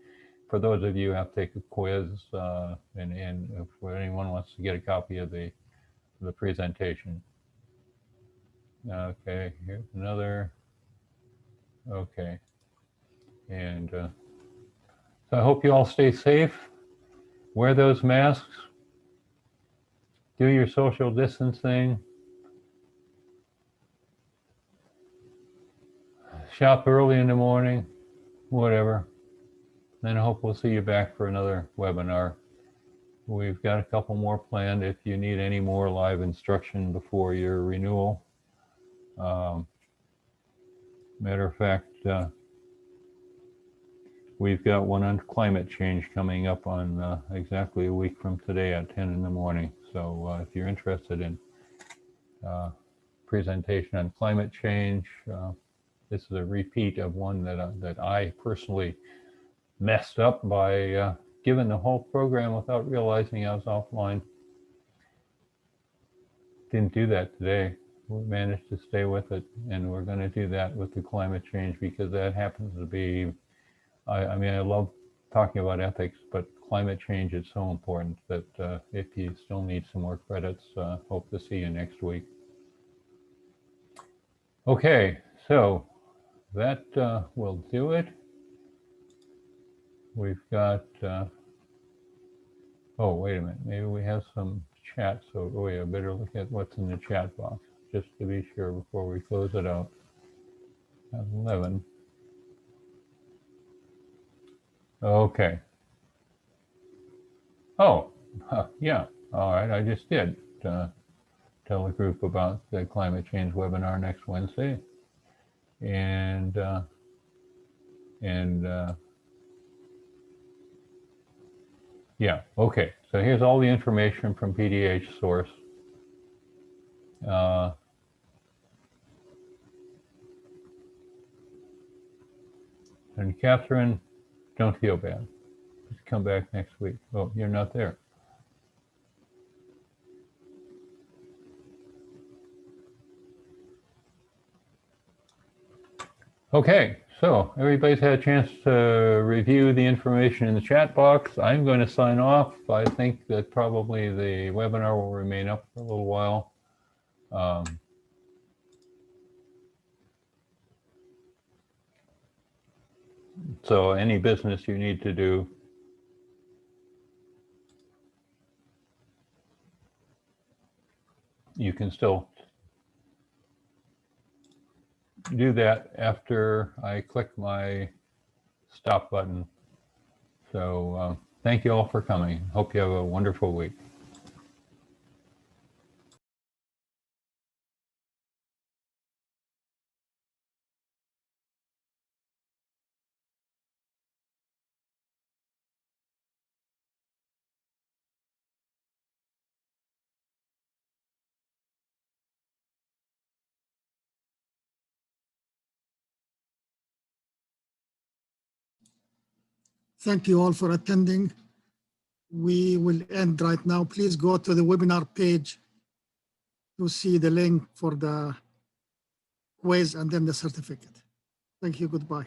for those of you who have to take a quiz, and if anyone wants to get a copy of the presentation. Okay, here's another. Okay. And so I hope you all stay safe. Wear those masks. Do your social distancing. Shop early in the morning, whatever. Then I hope we'll see you back for another webinar. We've got a couple more planned if you need any more live instruction before your renewal. Matter of fact, we've got one on climate change coming up on exactly a week from today at 10 in the morning. So if you're interested in presentation on climate change, this is a repeat of one that I personally messed up by giving the whole program without realizing I was offline. Didn't do that today. We managed to stay with it, and we're going to do that with the climate change because that happens to be, I mean, I love talking about ethics, but climate change is so important that if you still need some more credits, hope to see you next week. Okay, so that will do it. We've got, oh, wait a minute, maybe we have some chat, so wait, I better look at what's in the chat box. just to be sure before we close it out. 11. Okay. Oh, yeah. All right. I just did tell the group about the climate change webinar next Wednesday. And yeah, okay. So here's all the information from PDH source. And Catherine, don't feel bad. Just come back next week. Oh, you're not there. Okay, so everybody's had a chance to review the information in the chat box. I'm going to sign off. I think that probably the webinar will remain up for a little while. So any business you need to do, you can still do that after I click my stop button. So thank you all for coming. Hope you have a wonderful week. Thank you all for attending. We will end right now. Please go to the webinar page to see the link for the quiz and then the certificate. Thank you. Goodbye.